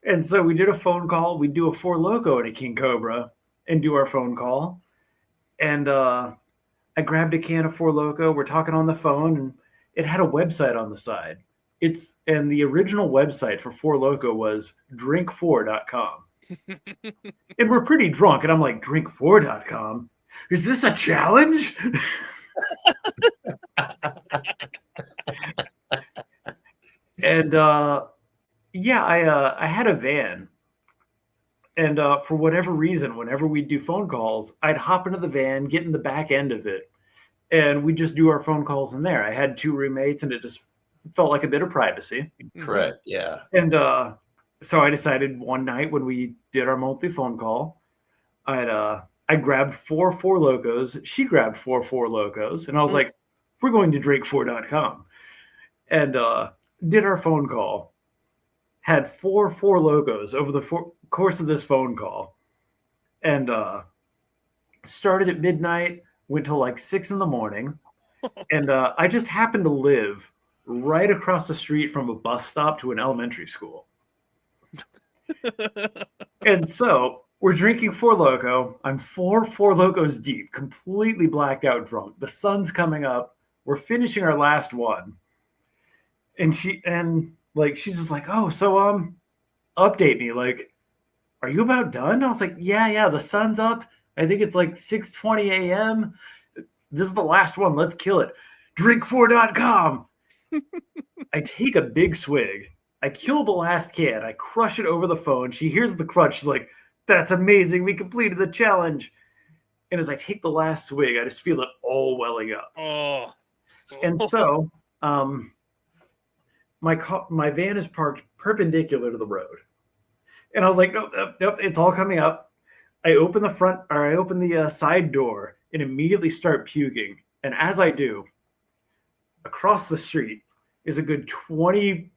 And so we did a phone call. We'd do a Four Loko and a King Cobra and do our phone call. And I grabbed a can of Four Loko. We're talking on the phone, and it had a website on the side. And the original website for Four Loko was drink4.com. And we're pretty drunk, and I'm like, drink4.com? Is this a challenge? And yeah, I had a van, and for whatever reason, whenever we'd do phone calls, I'd hop into the van, get in the back end of it, and we'd just do our phone calls in there. I had 2 roommates, and it just felt like a bit of privacy. Correct. Yeah. And so I decided one night when we did our monthly phone call, I grabbed 4 Four Lokos. She grabbed 4 Four Lokos, and I was like, we're going to drink4.com. And did our phone call. Had 4 Four Lokos over the course of this phone call. And started at midnight, went till like 6 in the morning. And I just happened to live right across the street from a bus stop to an elementary school. And so we're drinking Four Loko. I'm 4 Four Lokos deep, completely blacked out drunk. The sun's coming up. We're finishing our last one. And she's just like, so update me. Like, are you about done? I was like, yeah, the sun's up. I think it's like 6:20 a.m. This is the last one. Let's kill it. Drink4.com. I take a big swig. I kill the last can. I crush it over the phone. She hears the crunch. She's like, that's amazing. We completed the challenge. And as I take the last swig, I just feel it all welling up. Oh. And so my van is parked perpendicular to the road. And I was like, nope, it's all coming up. I open the side door and immediately start puking. And as I do, across the street is a good 20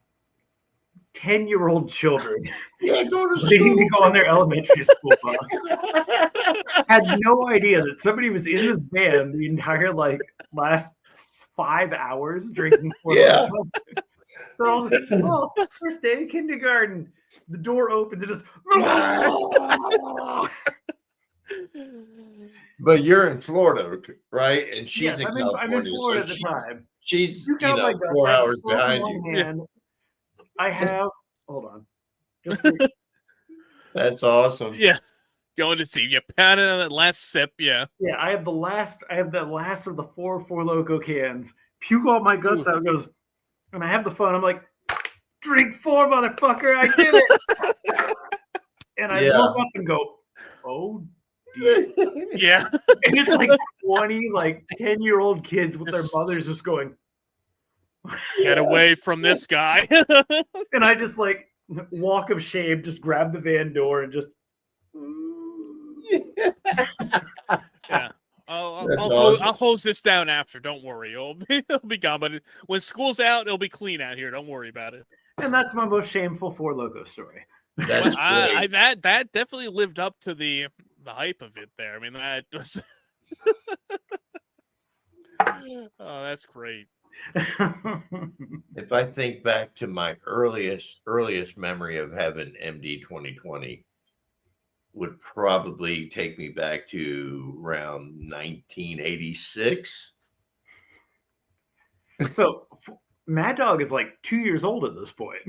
10-year-old children waiting to go on their elementary school bus. Had no idea that somebody was in this van the entire last 5 hours drinking. Yeah. They're all just, first day of kindergarten. The door opens and just. But you're in Florida, right? And she's Yes, in I'm California. in Florida so at the time. She's 4 4 hours behind you. I have. Hold on. That's awesome. Yeah. Going to see you pounded on that last sip, yeah. Yeah, I have the last of the 4 Four Loko cans. Puke all my guts out. Goes, and I have the phone. I'm like, drink 4, motherfucker! I did it. And I look up and go, oh deep. Yeah. And it's like 20, 10-year-old kids with their mothers just going, Get away from this guy. and I just walk of shame, just grab the van door and just. Yeah. I'll awesome. hose this down after. Don't worry. It'll be gone. But when school's out, it'll be clean out here. Don't worry about it. And that's my most shameful Four Loko story. That's great. That definitely lived up to the hype of it there. I mean, that was. Oh, that's great. If I think back to my earliest memory of having MD 2020, would probably take me back to around 1986. So Mad Dog is 2 years old at this point.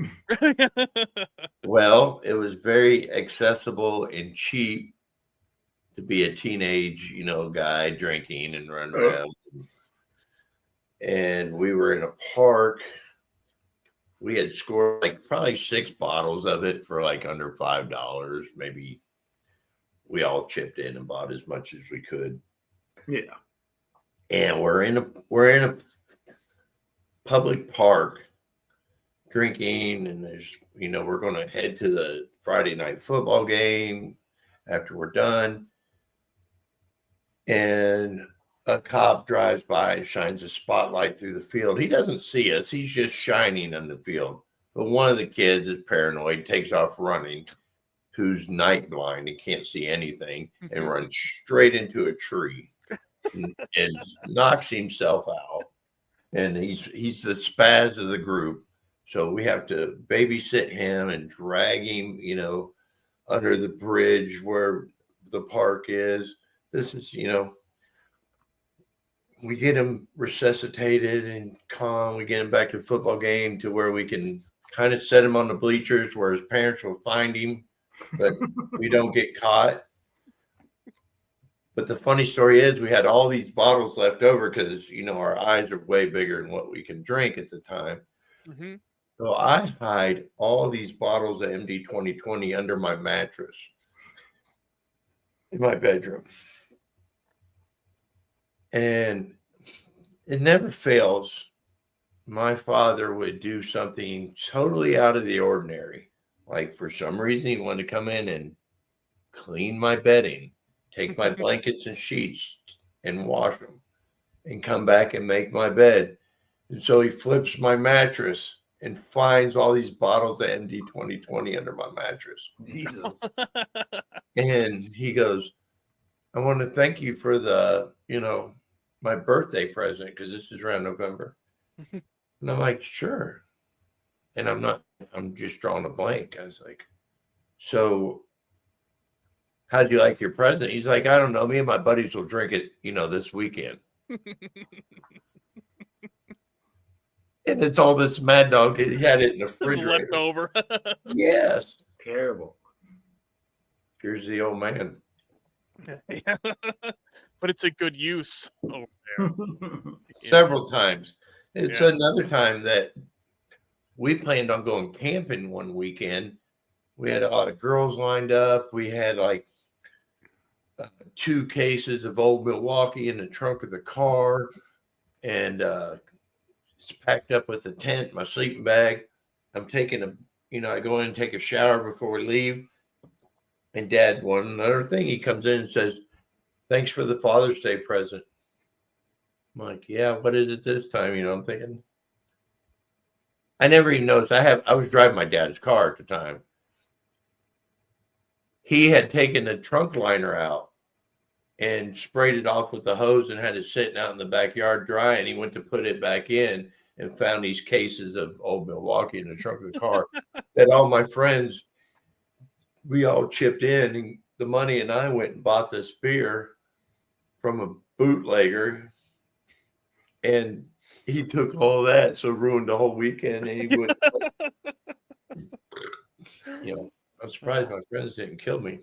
Well, it was very accessible and cheap to be a teenage, guy drinking and running around. And we were in a park. We had scored probably 6 bottles of it for under $5. Maybe we all chipped in and bought as much as we could. Yeah. And we're in a public park drinking, and there's we're going to head to the Friday night football game after we're done. And a cop drives by and shines a spotlight through the field. He doesn't see us. He's just shining on the field. But one of the kids is paranoid, takes off running, who's night blind and can't see anything, and runs straight into a tree and knocks himself out. And he's the spaz of the group. So we have to babysit him and drag him, under the bridge where the park is. This is, we get him resuscitated and calm. We get him back to the football game to where we can kind of set him on the bleachers where his parents will find him, but we don't get caught. But the funny story is we had all these bottles left over because, our eyes are way bigger than what we can drink at the time. Mm-hmm. So I hide all these bottles of MD 2020 under my mattress in my bedroom. And it never fails. My father would do something totally out of the ordinary. For some reason, he wanted to come in and clean my bedding, take my blankets and sheets and wash them, and come back and make my bed. And so he flips my mattress and finds all these bottles of MD 2020 under my mattress. Jesus. And he goes, I want to thank you for the, my birthday present, because this is around November. And I'm like, sure. And I'm just drawing a blank. I was like, so how'd you like your present? He's like, I don't know. Me and my buddies will drink it, this weekend. And it's all this Mad Dog. He had it in the refrigerator. Left over. Yes. Terrible. Here's the old man. Yeah. But it's a good use over there. Several times. It's another time that we planned on going camping one weekend. We had a lot of girls lined up. We had 2 cases of Old Milwaukee in the trunk of the car, and it's packed up with a tent, my sleeping bag. I'm taking I go in and take a shower before we leave. And Dad, one other thing, he comes in and says, thanks for the Father's Day present. I'm like, yeah, what is it this time? I'm thinking, I never even noticed. I was driving my dad's car at the time. He had taken the trunk liner out and sprayed it off with the hose and had it sitting out in the backyard dry. And he went to put it back in and found these cases of Old Milwaukee in the trunk of the car that all my friends, we all chipped in, and the money, and I went and bought this beer from a bootlegger, and he took all that, so ruined the whole weekend. And he would, I'm surprised my friends didn't kill me.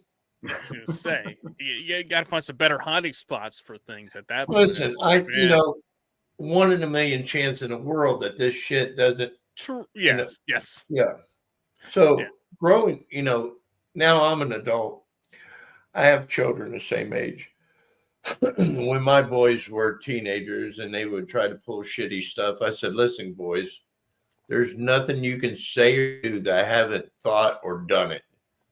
I was going to say, you got to find some better hiding spots for things at that point. Listen, one in a million chance in the world that this shit doesn't. True. Yes. Yes. Yeah. So growing, now I'm an adult. I have children the same age. When my boys were teenagers and they would try to pull shitty stuff, I said, listen, boys, there's nothing you can say or do that I haven't thought or done it.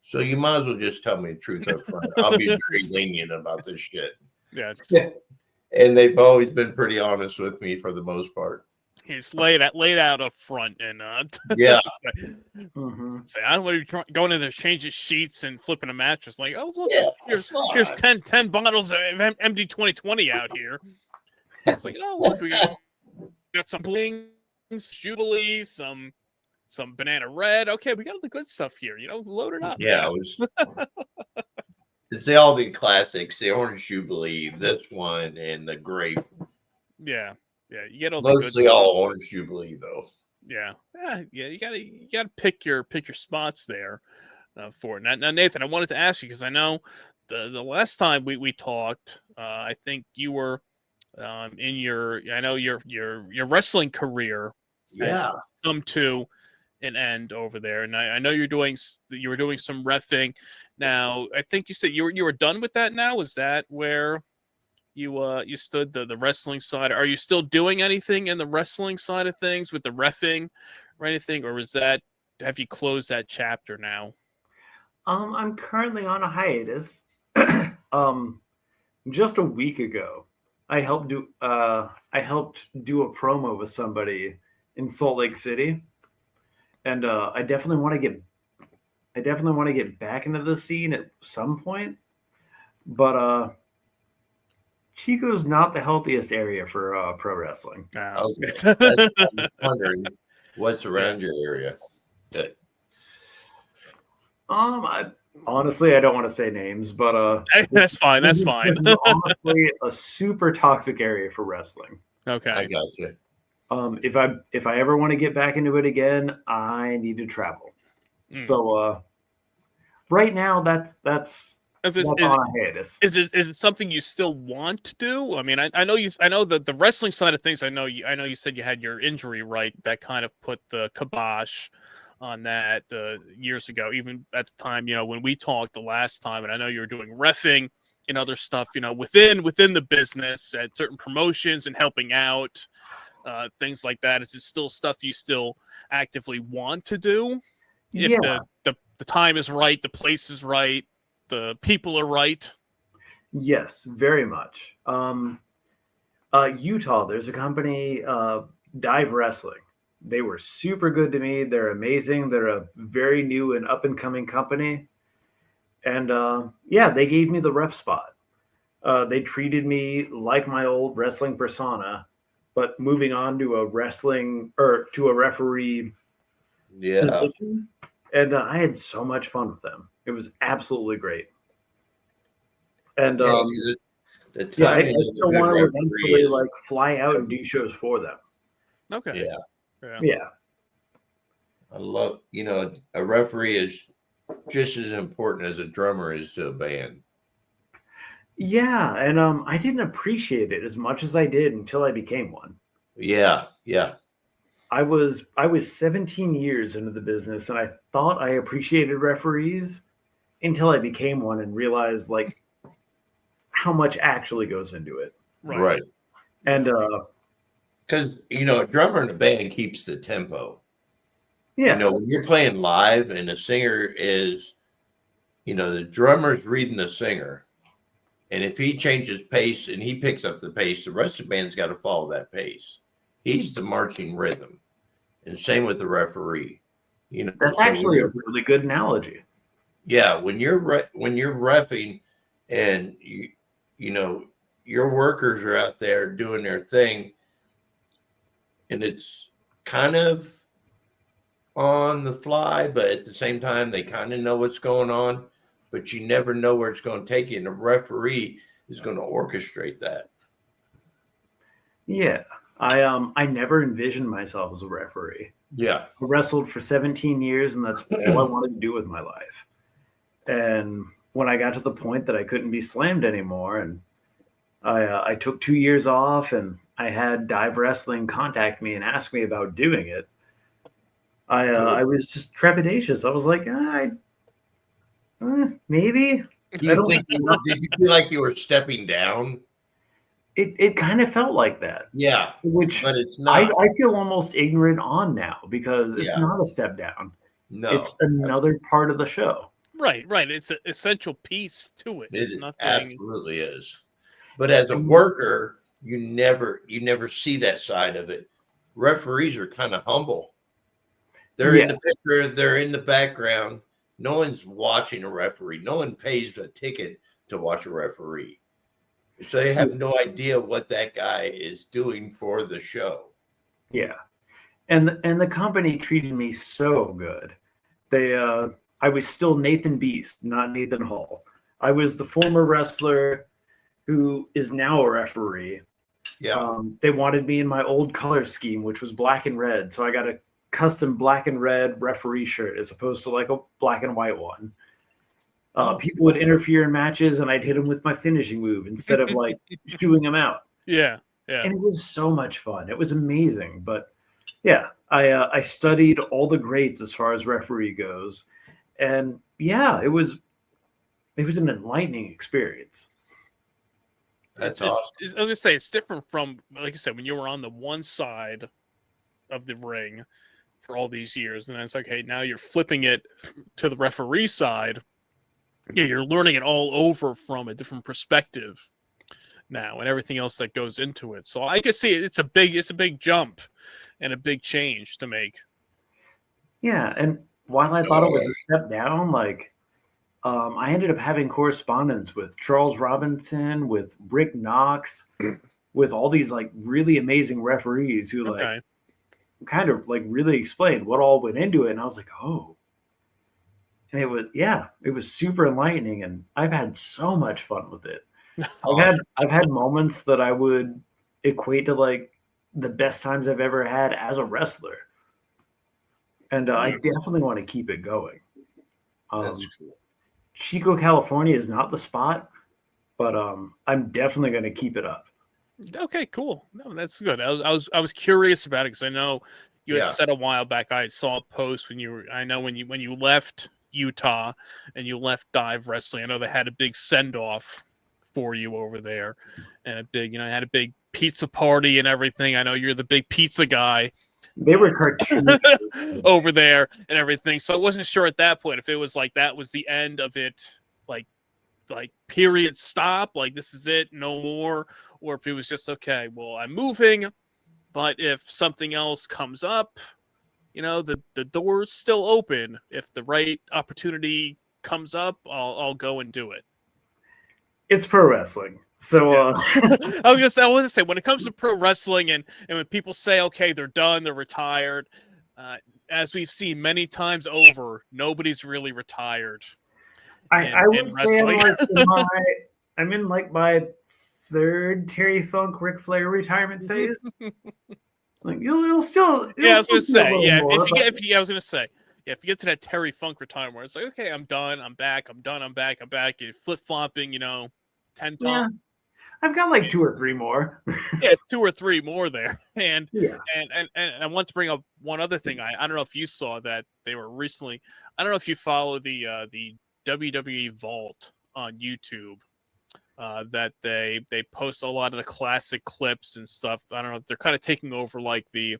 So you might as well just tell me the truth up front. I'll be very lenient about this shit. Yeah. And they've always been pretty honest with me for the most part. He's laid out up front and Yeah. Say, I don't want to be going in there changing sheets and flipping a mattress. Like, oh look, Yeah, here's 10 bottles of MD 2020 out here. It's like, oh look, we got some blings, Jubilee, some banana red. Okay, we got all the good stuff here. Load it up. Yeah, it's all the classics, the Orange Jubilee, this one, and the grape. Yeah, you get all mostly the good all Orange Jubilee though. Yeah. You gotta pick your spots there for it. Now, Nathan, I wanted to ask you because I know the last time we talked, I think you were in your wrestling career. Yeah. Come to an end over there, and I know you were doing some reffing. Now, I think you said you were done with that. Now, is that where you stood the wrestling side? Are you still doing anything in the wrestling side of things with the reffing or anything, or have you closed that chapter now? I'm currently on a hiatus. Just a week ago, I helped do a promo with somebody in Salt Lake City, and I definitely want to get back into the scene at some point, but Chico's not the healthiest area for pro wrestling. Okay. I'm wondering what's around your area. Honestly, I don't want to say names, but that's fine. That's fine. This is honestly a super toxic area for wrestling. Okay, I got you. If I ever want to get back into it again, I need to travel. So right now, that's on a hiatus. Is it something you still want to do? I mean, I know that the wrestling side of things. I know you said you had your injury, right? That kind of put the kibosh on that years ago. Even at the time, when we talked the last time, and I know you were doing reffing and other stuff, within the business at certain promotions and helping out, things like that. Is it still stuff you still actively want to do? If the time is right, the place is right, the people are right. Yes, very much. Utah, there's a company, Dive Wrestling. They were super good to me. They're amazing. They're a very new and up and coming company. And they gave me the ref spot. They treated me like my old wrestling persona, but moving on to a referee position. And I had so much fun with them. It was absolutely great. And I still want to eventually fly out and do shows for them. Okay. Yeah. I love, a referee is just as important as a drummer is to a band. Yeah, and I didn't appreciate it as much as I did until I became one. Yeah. I was 17 years into the business, and I thought I appreciated referees until I became one and realized how much actually goes into it. Right. And because a drummer in a band keeps the tempo. Yeah. When you're playing live and the singer is, the drummer's reading the singer. And if he changes pace and he picks up the pace, the rest of the band's got to follow that pace. He's the marching rhythm. And same with the referee. That's actually a really good analogy. Yeah, when you're reffing and your workers are out there doing their thing, and it's kind of on the fly, but at the same time, they kind of know what's going on, but you never know where it's going to take you. And the referee is going to orchestrate that. Yeah. I never envisioned myself as a referee. Yeah. I wrestled for 17 years, and that's all I wanted to do with my life. And when I got to the point that I couldn't be slammed anymore, and I took 2 years off, and I had Dive Wrestling contact me and ask me about doing it, I was just trepidatious. I was like, maybe. Do you think did you feel like you were stepping down? It kind of felt like that. Yeah, Which but it's not. I feel almost ignorant on now because it's Yeah. not a step down. No, It's another part of the show. Right. It's an essential piece to it. It's it nothing. absolutely is. But as a worker, you never see that side of it. Referees are kind of humble. They're in the picture, they're in the background. No one's watching a referee. No one pays a ticket to watch a referee. So they have no idea what that guy is doing for the show. Yeah. And the company treated me so good. I was still Nathan Beast, not Nathan Hall. I was the former wrestler who is now a referee. Yeah. They wanted me in my old color scheme, which was black and red. So I got a custom black and red referee shirt as opposed to like a black and white one. People would interfere in matches and I'd hit them with my finishing move instead of like shooing them out. Yeah. And it was so much fun. It was amazing. But yeah, I studied all the grades as far as referee goes. And yeah, it was an enlightening experience. That's awesome. I was gonna say it's different from, like you said, when you were on the one side of the ring for all these years, and it's like, hey, now you're flipping it to the referee side. Yeah, you're learning it all over from a different perspective now, and everything else that goes into it. So I can see it's a big jump and a big change to make. Yeah, and while I thought it was a step down, like I ended up having correspondence with Charles Robinson, with Rick Knox, with all these like really amazing referees who like kind of like really explained what all went into it. And I was like, oh. And it was super enlightening, and I've had so much fun with it. I've had moments that I would equate to like the best times I've ever had as a wrestler. And I definitely want to keep it going. That's cool. Chico, California is not the spot, but I'm definitely going to keep it up. Okay, cool. No, that's good. I was curious about it because I know you had said a while back. I saw a post when you left Utah and you left Dive Wrestling. I know they had a big send off for you over there, and a big, had a big pizza party and everything. I know you're the big pizza guy. They were cartoons over there and everything. So I wasn't sure at that point if it was like that was the end of it, like period, stop, like this is it, no more, or if it was just okay, well, I'm moving, but if something else comes up, the door's still open. If the right opportunity comes up, I'll go and do it. It's pro wrestling. So I was gonna say when it comes to pro wrestling and when people say, okay, they're done, they're retired, as we've seen many times over, nobody's really retired. I would say I'm in like my third Terry Funk Ric Flair retirement phase. Like you'll still I was gonna say more, if you get to that Terry Funk retirement where it's like, okay, I'm done, I'm back, I'm back, you're flip flopping, 10 times. Yeah. I've got like 2 or 3 more. Yeah, it's 2 or 3 more there. And I want to bring up one other thing. I don't know if you saw that they were recently. I don't know if you follow the WWE Vault on YouTube. That they post a lot of the classic clips and stuff. I don't know if they're kind of taking over like the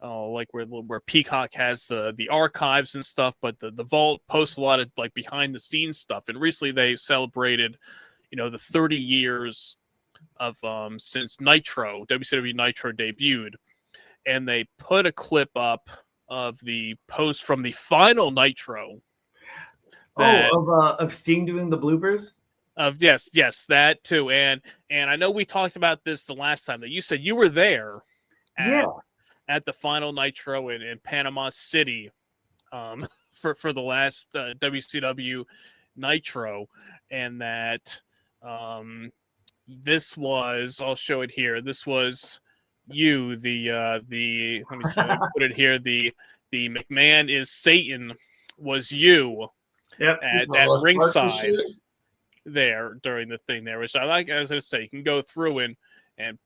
like where Peacock has the archives and stuff, but the Vault posts a lot of like behind the scenes stuff. And recently they celebrated the 30 years of since Nitro, WCW Nitro debuted, and they put a clip up of the post from the final Nitro. Of Sting doing the bloopers? Yes, that too. And I know we talked about this the last time that you said you were there at the final Nitro in Panama City for the last WCW Nitro, and that this was, I'll show it here. This was you, the let me see, let me put it here. The McMahon is Satan was you at ringside there during the thing there, which I like. As I say, you can go through and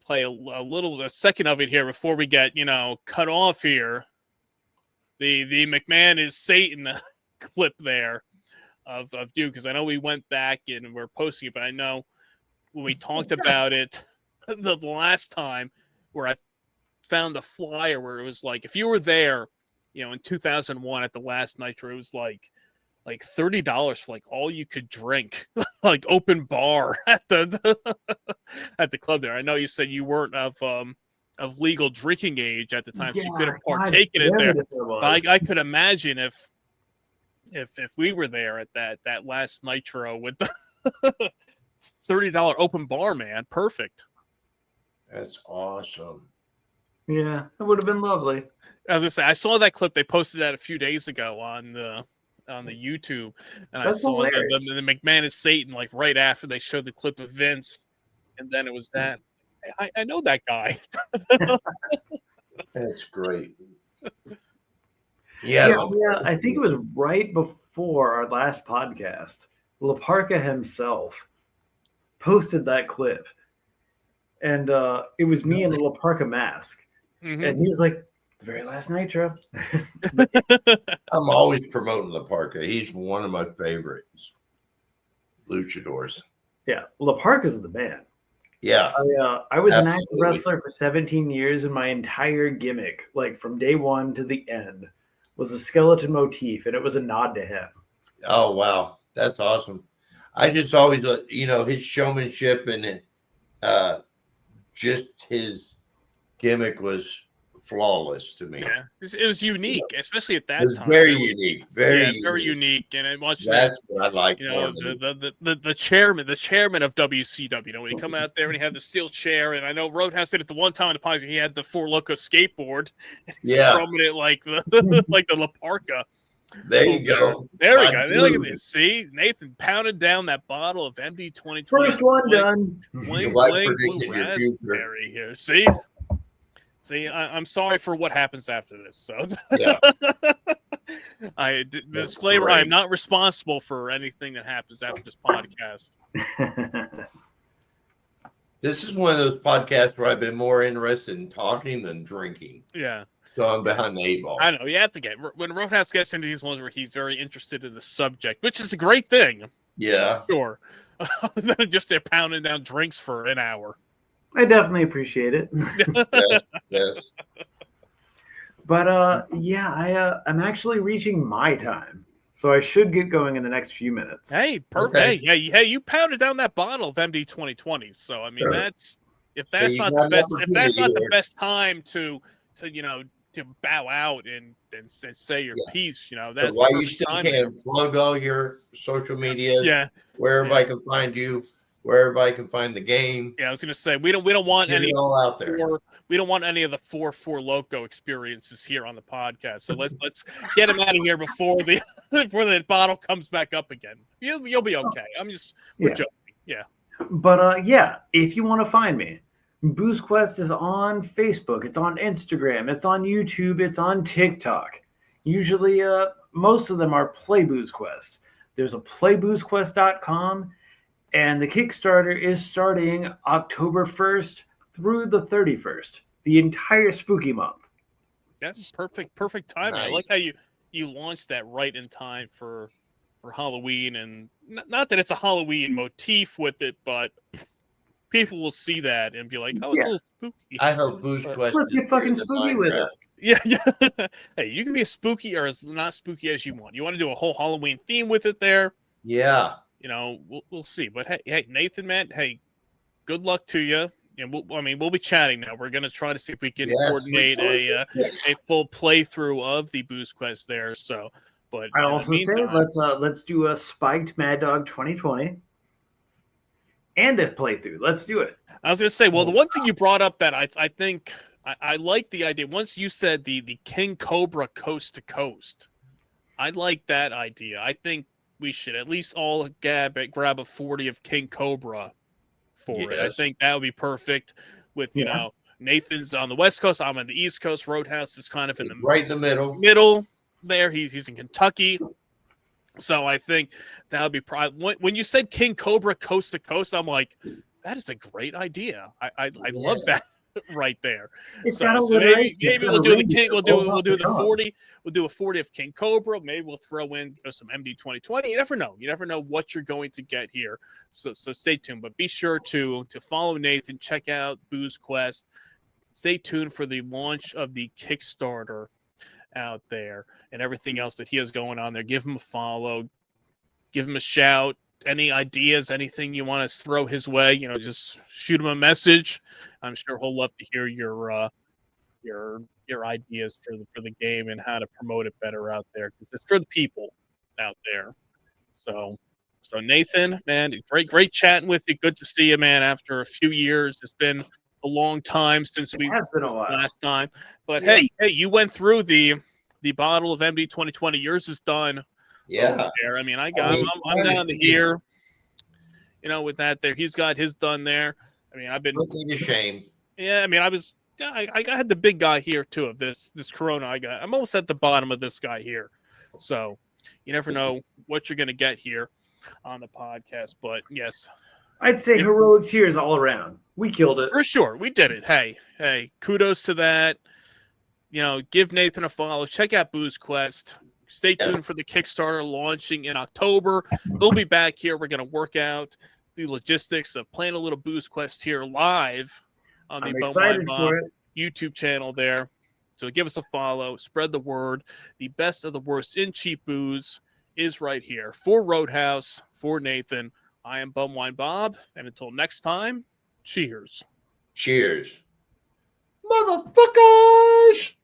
play a second of it here before we get cut off here. The McMahon is Satan clip there. of you, because I know we went back and we're posting it, but I know when we talked about it the last time, where I found the flyer where it was like, if you were there, in 2001 at the last Nitro, it was like $30 for like all you could drink, like open bar at the at the club there. I know you said you weren't of legal drinking age at the time, so you couldn't partake in it there. But I could imagine if we were there at that last Nitro with the $30 open bar, man, perfect. That's awesome. Yeah, it would have been lovely. I was gonna say, I saw that clip. They posted that a few days ago on the YouTube, and That's I saw hilarious. the McMahon is Satan like right after they showed the clip of Vince, and then it was that. I know that guy. That's great. Yeah, I think it was right before our last podcast. Laparca himself posted that clip, and it was me in a Laparca mask, and he was like, "The very last Nitro." I'm always promoting Laparca. He's one of my favorites. Luchadors. Yeah, Laparca's the man. Yeah. I was an Absolutely. active wrestler for 17 years, and my entire gimmick, like from day one to the end, was a skeleton motif, and it was a nod to him. Oh, wow. That's awesome. I just always, his showmanship and just his gimmick was flawless to me. Yeah, it was unique, especially at that It was time. very unique. Very unique. And I watched That's what I like. the chairman of WCW. When he come out there and he had the steel chair, and I know Roadhouse did it the one time in the podcast. He had the Four Loko skateboard, and he's strumming it like the like the Laparca. There you go. There we go. Look at this. See, Nathan pounded down that bottle of MD 2020. First one done. Bling, blue raspberry here. See, I'm sorry for what happens after this. So, yeah. Disclaimer: I am not responsible for anything that happens after this podcast. This is one of those podcasts where I've been more interested in talking than drinking. Yeah. So I'm behind the 8 ball. I know. You have to get when Roadhouse gets into these ones where he's very interested in the subject, which is a great thing. Yeah. Sure. Just they're pounding down drinks for an hour. I definitely appreciate it. Yes. But I'm actually reaching my time, so I should get going in the next few minutes. Hey, perfect. Okay. Hey, you pounded down that bottle of MD 2020s. So I mean, Sure. if that's not the best time to bow out and say your piece, that's so while the you still time. can plug all your social media, where everybody can find you, where everybody can find the game. Yeah, I was gonna say we don't want Get any it all out there. We don't want any of the 4 Loco experiences here on the podcast. So let's get him out of here before the bottle comes back up again. You'll be okay. We're joking. Yeah. But if you want to find me, BoozeQuest is on Facebook, it's on Instagram, it's on YouTube, it's on TikTok. Usually, most of them are Play BoozeQuest. There's a playboozequest.com, and the Kickstarter is starting October 1st through the 31st, the entire spooky month. That's perfect timing. Nice. I like how you launched that right in time for Halloween, and not that it's a Halloween motif with it, but people will see that and be like, "Oh, it's a little spooky." I hope BoozeQuest. Let's get fucking spooky with it. Yeah. Hey, you can be as spooky or as not spooky as you want. You want to do a whole Halloween theme with it there? Yeah. We'll see. But hey, Nathan, man, hey, good luck to you. And we'll be chatting now. We're gonna try to see if we can coordinate a full playthrough of the BoozeQuest there. So, but I also say let's do a spiked Mad Dog 2020 and a playthrough. Let's do it. I was gonna say, well, the one thing you brought up that I think I like the idea. Once you said the King Cobra coast to coast, I like that idea. I think we should at least all grab a 40 of King Cobra for it. I think that would be perfect. With Nathan's on the West Coast, I'm on the East Coast. Roadhouse is kind of in the middle there. He's in Kentucky, so I think that would be when you said King Cobra coast to coast, I'm like, that is a great idea. I love that. right there. It's So, got so alliteration. maybe we'll do the king. We'll do the 40. We'll do a 40 of King Cobra. Maybe we'll throw in some MD 2020. You never know. You never know what you're going to get here. So stay tuned. But be sure to follow Nathan. Check out BoozeQuest. Stay tuned for the launch of the Kickstarter out there and everything else that he has going on there. Give him a follow. Give him a shout. Any ideas, anything you want to throw his way, just shoot him a message. I'm sure he'll love to hear your ideas for the game and how to promote it better out there, because it's for the people out there. So Nathan, man, great chatting with you. Good to see you, man. After a few years, it's been a long time since we has been a while. last time. But Yeah. hey, you went through the bottle of MD 2020. Yours is done. Yeah. There. I mean, I'm down to here. With that there, he's got his done there. I mean, I've been Looking to shame. Yeah, I mean, I had the big guy here too of this Corona I got. I'm almost at the bottom of this guy here. So you never know what you're gonna get here on the podcast. But yes. I'd say heroic cheers all around. We killed it. For sure. We did it. Hey, kudos to that. Give Nathan a follow. Check out BoozeQuest. Stay tuned for the Kickstarter launching in October. We'll be back here. We're going to work out the logistics of playing a little BoozeQuest here live on the excited for it. YouTube channel there. So give us a follow. Spread the word. The best of the worst in cheap booze is right here. For Roadhouse, for Nathan, I am Bumwine Bob. And until next time, cheers. Cheers. Motherfuckers!